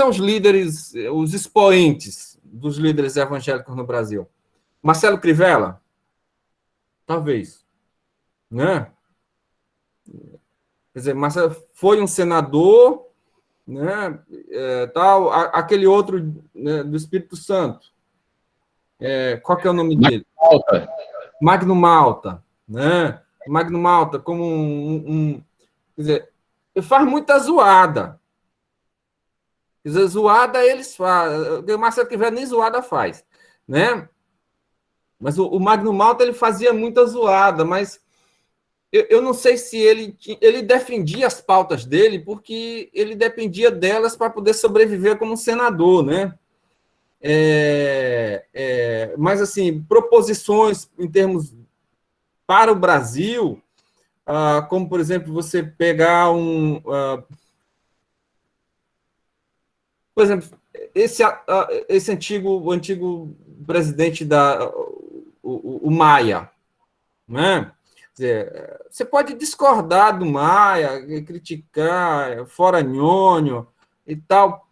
os líderes, os expoentes dos líderes evangélicos no Brasil? Marcelo Crivella? Talvez. Né? Quer dizer, Marcelo foi um senador, né? Tal, aquele outro, né, do Espírito Santo. Qual que é o nome dele? Magno Malta. Né? Magno Malta, como quer dizer, faz muita zoada. Quer dizer, zoada eles fazem. O Marcelo Crivella nem zoada faz. Né? Mas o Magno Malta ele fazia muita zoada, mas eu não sei se ele defendia as pautas dele porque ele dependia delas para poder sobreviver como senador, né? Mas, assim, proposições em termos para o Brasil, como, por exemplo, você pegar por exemplo, esse antigo presidente o Maia, né? Quer dizer, você pode discordar do Maia, criticar, fora nhônio e tal,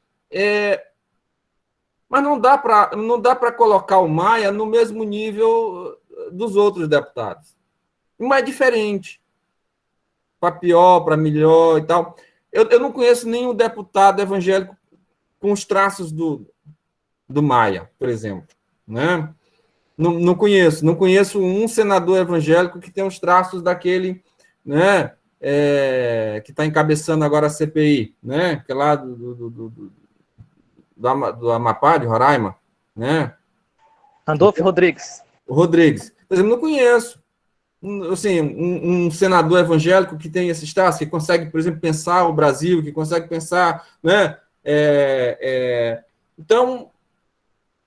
mas não dá para colocar o Maia no mesmo nível dos outros deputados. Uma é diferente, para pior, para melhor e tal. Eu não conheço nenhum deputado evangélico com os traços do Maia, por exemplo, né? Não conheço um senador evangélico que tem os traços daquele, né, que está encabeçando agora a CPI, né? Que é lá do Amapá, de Roraima, né? Randolfo Rodrigues. O Rodrigues. Por exemplo, não conheço. Assim, um senador evangélico que tem esse status, que consegue, por exemplo, pensar o Brasil, que consegue pensar, né? Então,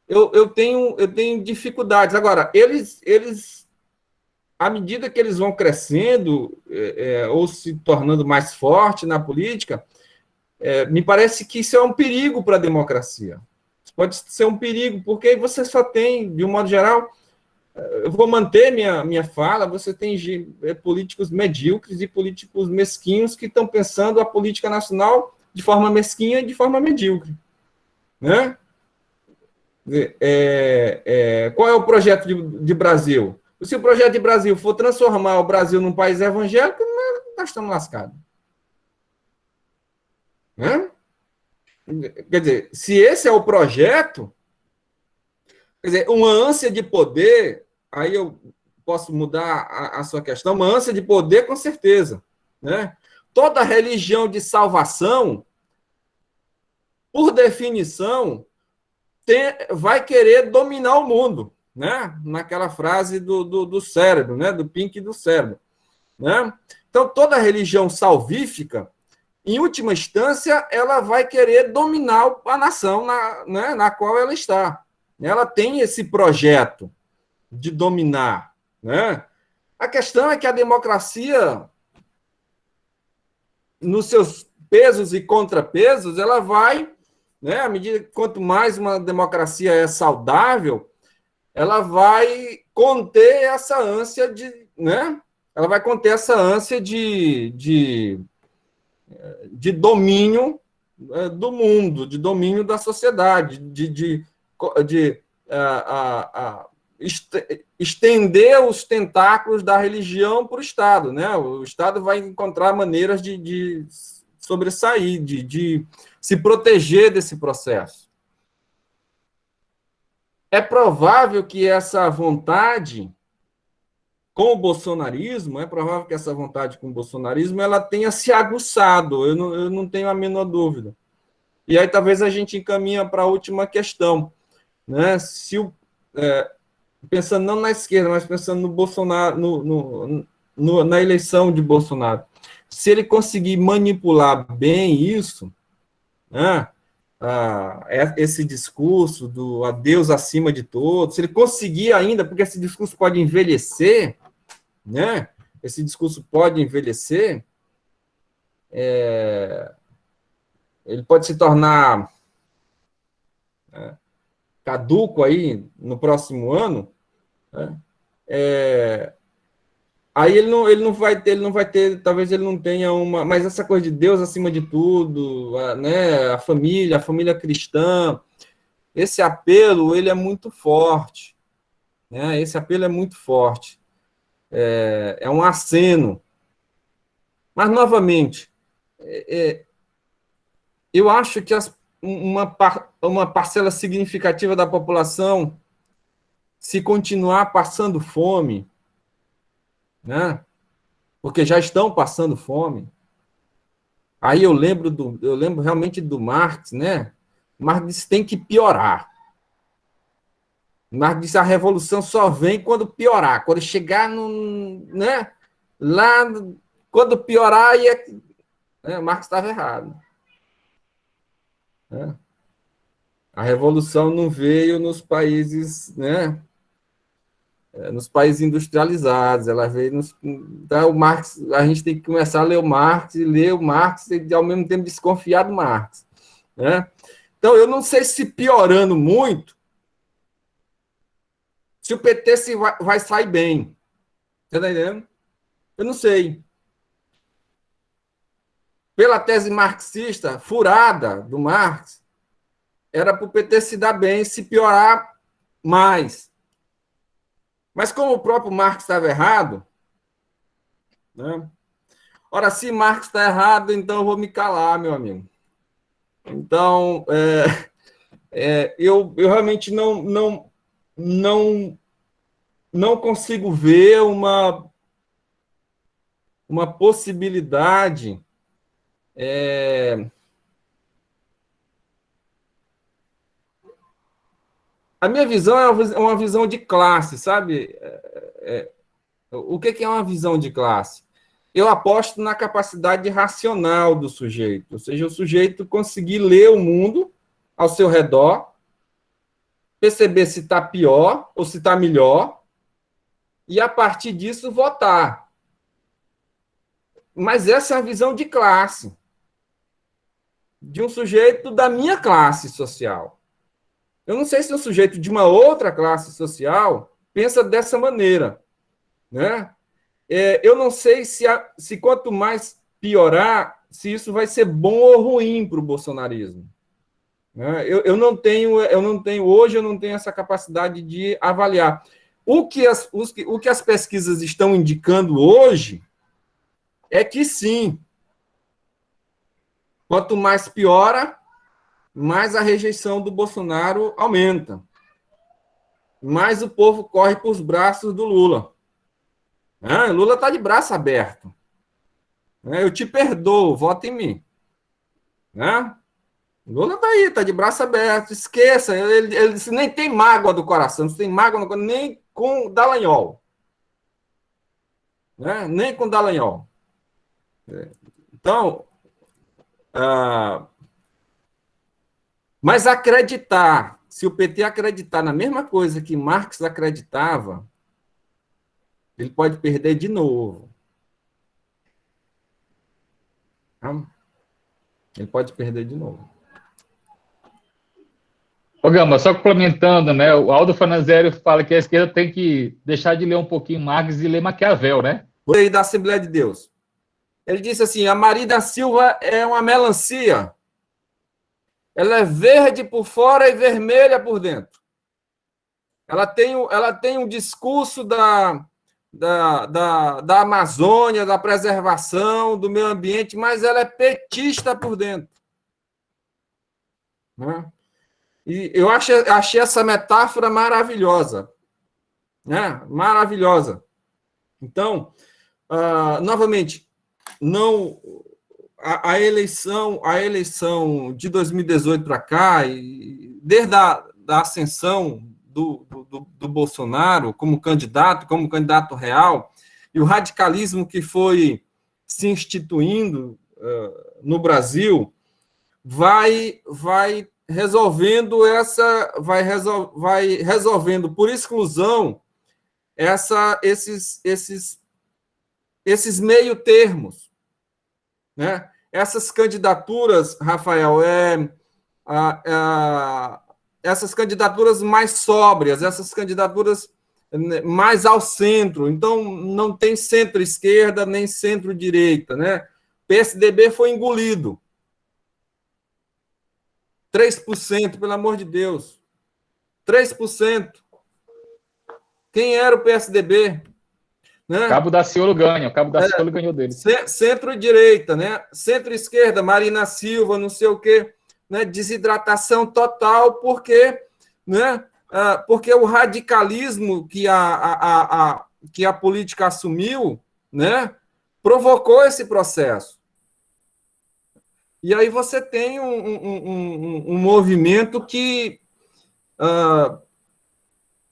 eu tenho dificuldades. Agora, eles à medida que eles vão crescendo ou se tornando mais forte na política, me parece que isso é um perigo para a democracia. Isso pode ser um perigo, porque você só tem, de um modo geral, eu vou manter minha fala, você tem políticos medíocres e políticos mesquinhos que estão pensando a política nacional de forma mesquinha e de forma medíocre. Né? Qual é o projeto de Brasil? Se o projeto de Brasil for transformar o Brasil num país evangélico, nós estamos lascados. Né? Quer dizer, se esse é o projeto, quer dizer, uma ânsia de poder, aí eu posso mudar a sua questão, uma ânsia de poder, com certeza. Né? Toda religião de salvação, por definição, vai querer dominar o mundo. Né? Naquela frase do cérebro, né? Do Pink do cérebro. Né? Então, toda religião salvífica, em última instância, ela vai querer dominar a nação na qual ela está. Ela tem esse projeto de dominar. Né? A questão é que a democracia, nos seus pesos e contrapesos, ela vai, né, à medida que quanto mais uma democracia é saudável, ela vai conter essa ânsia de, né? Ela vai conter essa ânsia de domínio do mundo, de domínio da sociedade, de estender os tentáculos da religião para o Estado, né? O Estado vai encontrar maneiras de sobressair, de se proteger desse processo. É provável que essa vontade com o bolsonarismo, ela tenha se aguçado, eu não tenho a menor dúvida. E aí talvez a gente encaminha para a última questão. Né? Pensando não na esquerda, mas pensando no Bolsonaro, na eleição de Bolsonaro. Se ele conseguir manipular bem isso, né? Esse discurso do a Deus acima de todos, se ele conseguir ainda, porque esse discurso pode envelhecer, né? Esse discurso pode envelhecer, ele pode se tornar caduco aí no próximo ano, né? Aí ele não vai ter, talvez ele não tenha mas essa coisa de Deus acima de tudo, né, a família cristã, esse apelo, ele é muito forte, né, esse apelo é muito forte, é um aceno, mas, novamente, eu acho que uma parcela significativa da população, se continuar passando fome, né? Porque já estão passando fome. Aí eu lembro realmente do Marx, né? Marx disse que tem que piorar. Marx disse que a revolução só vem quando piorar, quando chegar né? Lá, quando piorar, Marx estava errado. Né? A revolução não veio nos países, né? Nos países industrializados, ela veio então, o Marx, a gente tem que começar a ler o Marx e ao mesmo tempo desconfiar do Marx. Né? Então, eu não sei se piorando muito, se o PT vai sair bem. Você está entendendo? Eu não sei. Pela tese marxista, furada do Marx, era para o PT se dar bem, se piorar mais. Mas como o próprio Marx estava errado, né? Ora, se Marx está errado, então eu vou me calar, meu amigo. Então, eu realmente não consigo ver uma possibilidade a minha visão é uma visão de classe, sabe? O que é uma visão de classe? Eu aposto na capacidade racional do sujeito, ou seja, o sujeito conseguir ler o mundo ao seu redor, perceber se está pior ou se está melhor, e a partir disso votar. Mas essa é a visão de classe, de um sujeito da minha classe social. Eu não sei se um sujeito de uma outra classe social pensa dessa maneira, né? Eu não sei se quanto mais piorar, se isso vai ser bom ou ruim para o bolsonarismo. Né? Eu não tenho hoje, eu não tenho essa capacidade de avaliar. O que as pesquisas estão indicando hoje é que sim, quanto mais piora, mais a rejeição do Bolsonaro aumenta. Mais o povo corre para os braços do Lula. Lula está de braço aberto. Eu te perdoo, vota em mim. Lula está aí, está de braço aberto. Esqueça, ele nem tem mágoa do coração, não tem mágoa no coração, nem com Dallagnol. Nem com Dallagnol. Então, mas acreditar, se o PT acreditar na mesma coisa que Marx acreditava, ele pode perder de novo. Ele pode perder de novo. Ô, Gama, só complementando, né? O Aldo Fanazério fala que a esquerda tem que deixar de ler um pouquinho Marx e ler Maquiavel, né? Por aí da Assembleia de Deus. Ele disse assim: a Maria da Silva é uma melancia. Ela é verde por fora e vermelha por dentro. Ela tem um discurso da Amazônia, da preservação, do meio ambiente, mas ela é petista por dentro. Né? E eu achei essa metáfora maravilhosa. Né? Maravilhosa. Então, novamente, não a eleição de 2018 para cá, desde a ascensão do Bolsonaro como candidato real, e o radicalismo que foi se instituindo no Brasil, vai resolvendo por exclusão esses meio termos, né? Essas candidaturas, Rafael, essas candidaturas mais sóbrias, essas candidaturas mais ao centro. Então, não tem centro-esquerda nem centro-direita, né? PSDB foi engolido. 3%, pelo amor de Deus. 3%. Quem era o PSDB? Né? Cabo Daciolo ganha, o Cabo Daciolo ganhou dele. Centro-direita, né? Centro-esquerda, Marina Silva, não sei o quê, né? Desidratação total, porque o radicalismo que a política assumiu, né? Provocou esse processo. E aí você tem um movimento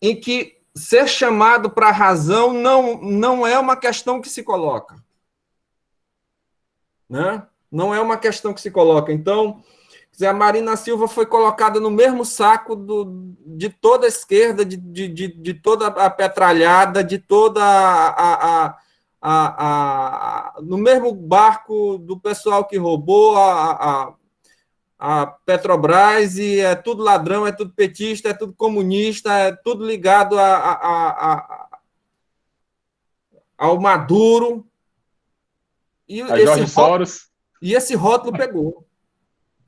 em que ser chamado para a razão não é uma questão que se coloca. Né? Não é uma questão que se coloca. Então, a Marina Silva foi colocada no mesmo saco de toda a esquerda, de toda a petralhada, de toda no mesmo barco do pessoal que roubou a Petrobras, e é tudo ladrão, é tudo petista, é tudo comunista, é tudo ligado ao Maduro. E Jorge Soros. E esse rótulo pegou.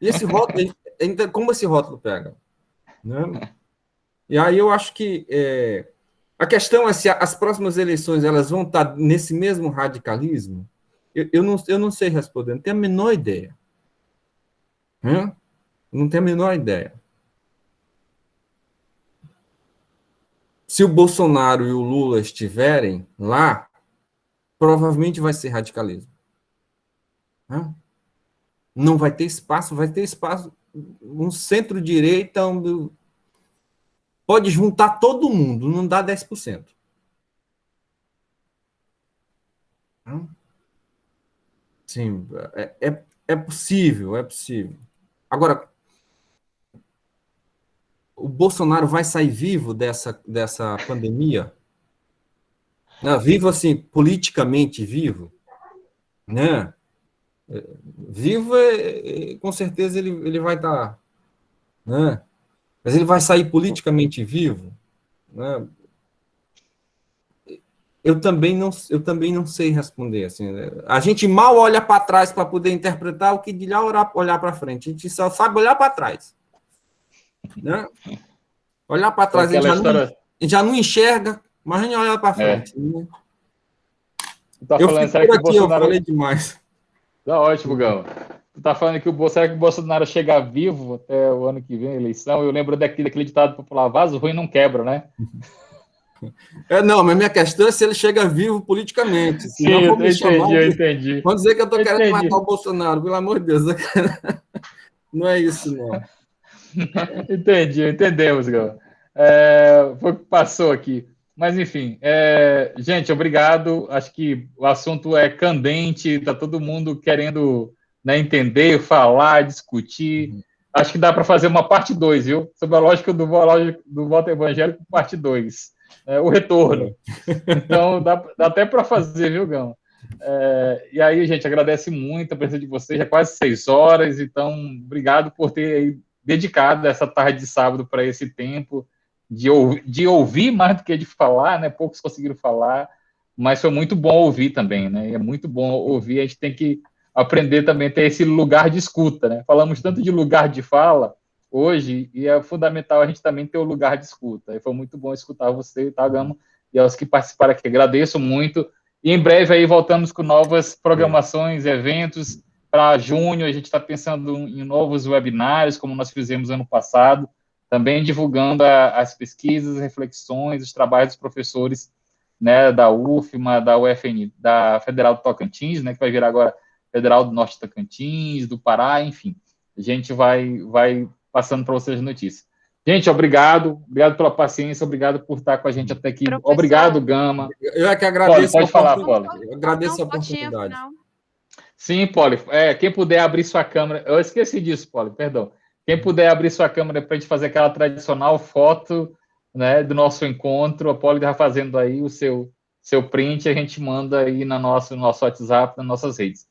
E esse rótulo, como esse rótulo pega? Né? E aí eu acho que a questão é se as próximas eleições elas vão estar nesse mesmo radicalismo. Eu não sei responder, não tenho a menor ideia. Não tenho a menor ideia. Se o Bolsonaro e o Lula estiverem lá, provavelmente vai ser radicalismo. Né? Não vai ter espaço, um centro-direita onde pode juntar todo mundo, não dá 10%. Sim, é possível, é possível. Agora, o Bolsonaro vai sair vivo dessa pandemia? Não, vivo assim, politicamente vivo, né? Vivo, com certeza ele vai estar, né? Mas ele vai sair politicamente vivo, né? Eu também não sei responder assim, né? A gente mal olha para trás para poder interpretar o que de lá olhar para frente. A gente só sabe olhar para trás, né? Olhar para trás, a gente já não enxerga, mas a gente olha para frente. Né? Tá Eu falando, fico será por que aqui, eu falei demais. Tá ótimo, Gama. Tu tá falando que será que o Bolsonaro chegar vivo até o ano que vem, a eleição? Eu lembro daquele ditado popular, vaso ruim não quebra, né? Não, mas minha questão é se ele chega vivo politicamente. Sim, Senão eu vão me chamar entendi. Vão dizer que eu estou querendo matar o Bolsonaro, pelo amor de Deus. Não é isso, não. Entendemos, Gama. Foi o que passou aqui. Mas, enfim, gente, obrigado. Acho que o assunto é candente, está todo mundo querendo, né, entender, falar, discutir. Acho que dá para fazer uma parte 2, viu? Sobre a lógica do voto evangélico, parte 2. O retorno. Então, dá até para fazer, viu, Gama? E aí, gente, agradece muito a presença de vocês, já quase 6 horas, então, obrigado por ter dedicado essa tarde de sábado para esse tempo de ouvir mais do que de falar, né? Poucos conseguiram falar, mas foi muito bom ouvir também, né? É muito bom ouvir, a gente tem que aprender também a ter esse lugar de escuta, né? Falamos tanto de lugar de fala hoje, e é fundamental a gente também ter o lugar de escuta. E foi muito bom escutar você, tá, Gama? E aos que participaram aqui, agradeço muito. E em breve aí voltamos com novas programações, eventos. Para junho, a gente está pensando em novos webinários, como nós fizemos ano passado, também divulgando as pesquisas, reflexões, os trabalhos dos professores, né, da UFMA, da UFN, da Federal do Tocantins, né, que vai virar agora Federal do Norte do Tocantins, do Pará, enfim. A gente vai passando para vocês as notícias. Gente, obrigado pela paciência, obrigado por estar com a gente até aqui. Professor, obrigado, Gama. Eu é que agradeço. Pode falar, Poli. Eu agradeço a oportunidade. Sim, Poli. Quem puder abrir sua câmera... Eu esqueci disso, Poli, perdão. Quem puder abrir sua câmera para a gente fazer aquela tradicional foto, né, do nosso encontro, a Poli está fazendo aí o seu print, a gente manda aí no nosso WhatsApp, nas nossas redes.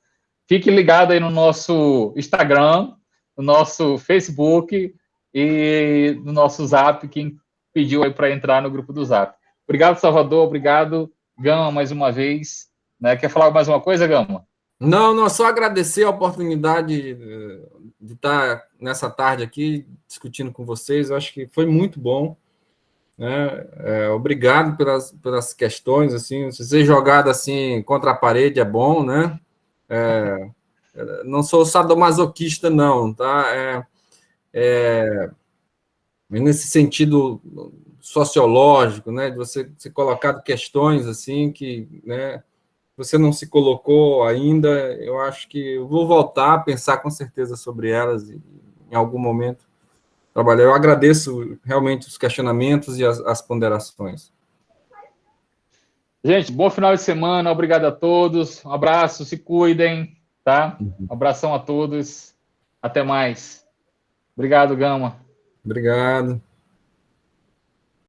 Fique ligado aí no nosso Instagram, no nosso Facebook e no nosso Zap, quem pediu aí para entrar no grupo do Zap. Obrigado, Salvador. Obrigado, Gama, mais uma vez. Né? Quer falar mais uma coisa, Gama? Não, só agradecer a oportunidade de estar nessa tarde aqui discutindo com vocês. Eu acho que foi muito bom. Né? Obrigado pelas questões. Assim, se ser jogado assim contra a parede é bom, né? Não sou sadomasoquista, não, tá? Nesse sentido sociológico, né? De você ser colocado questões assim que, né? Você não se colocou ainda, eu acho que eu vou voltar a pensar com certeza sobre elas em algum momento trabalhar. Eu agradeço realmente os questionamentos e as ponderações. Gente, bom final de semana, obrigado a todos, um abraço, se cuidem, tá? Um abração a todos, até mais. Obrigado, Gama. Obrigado.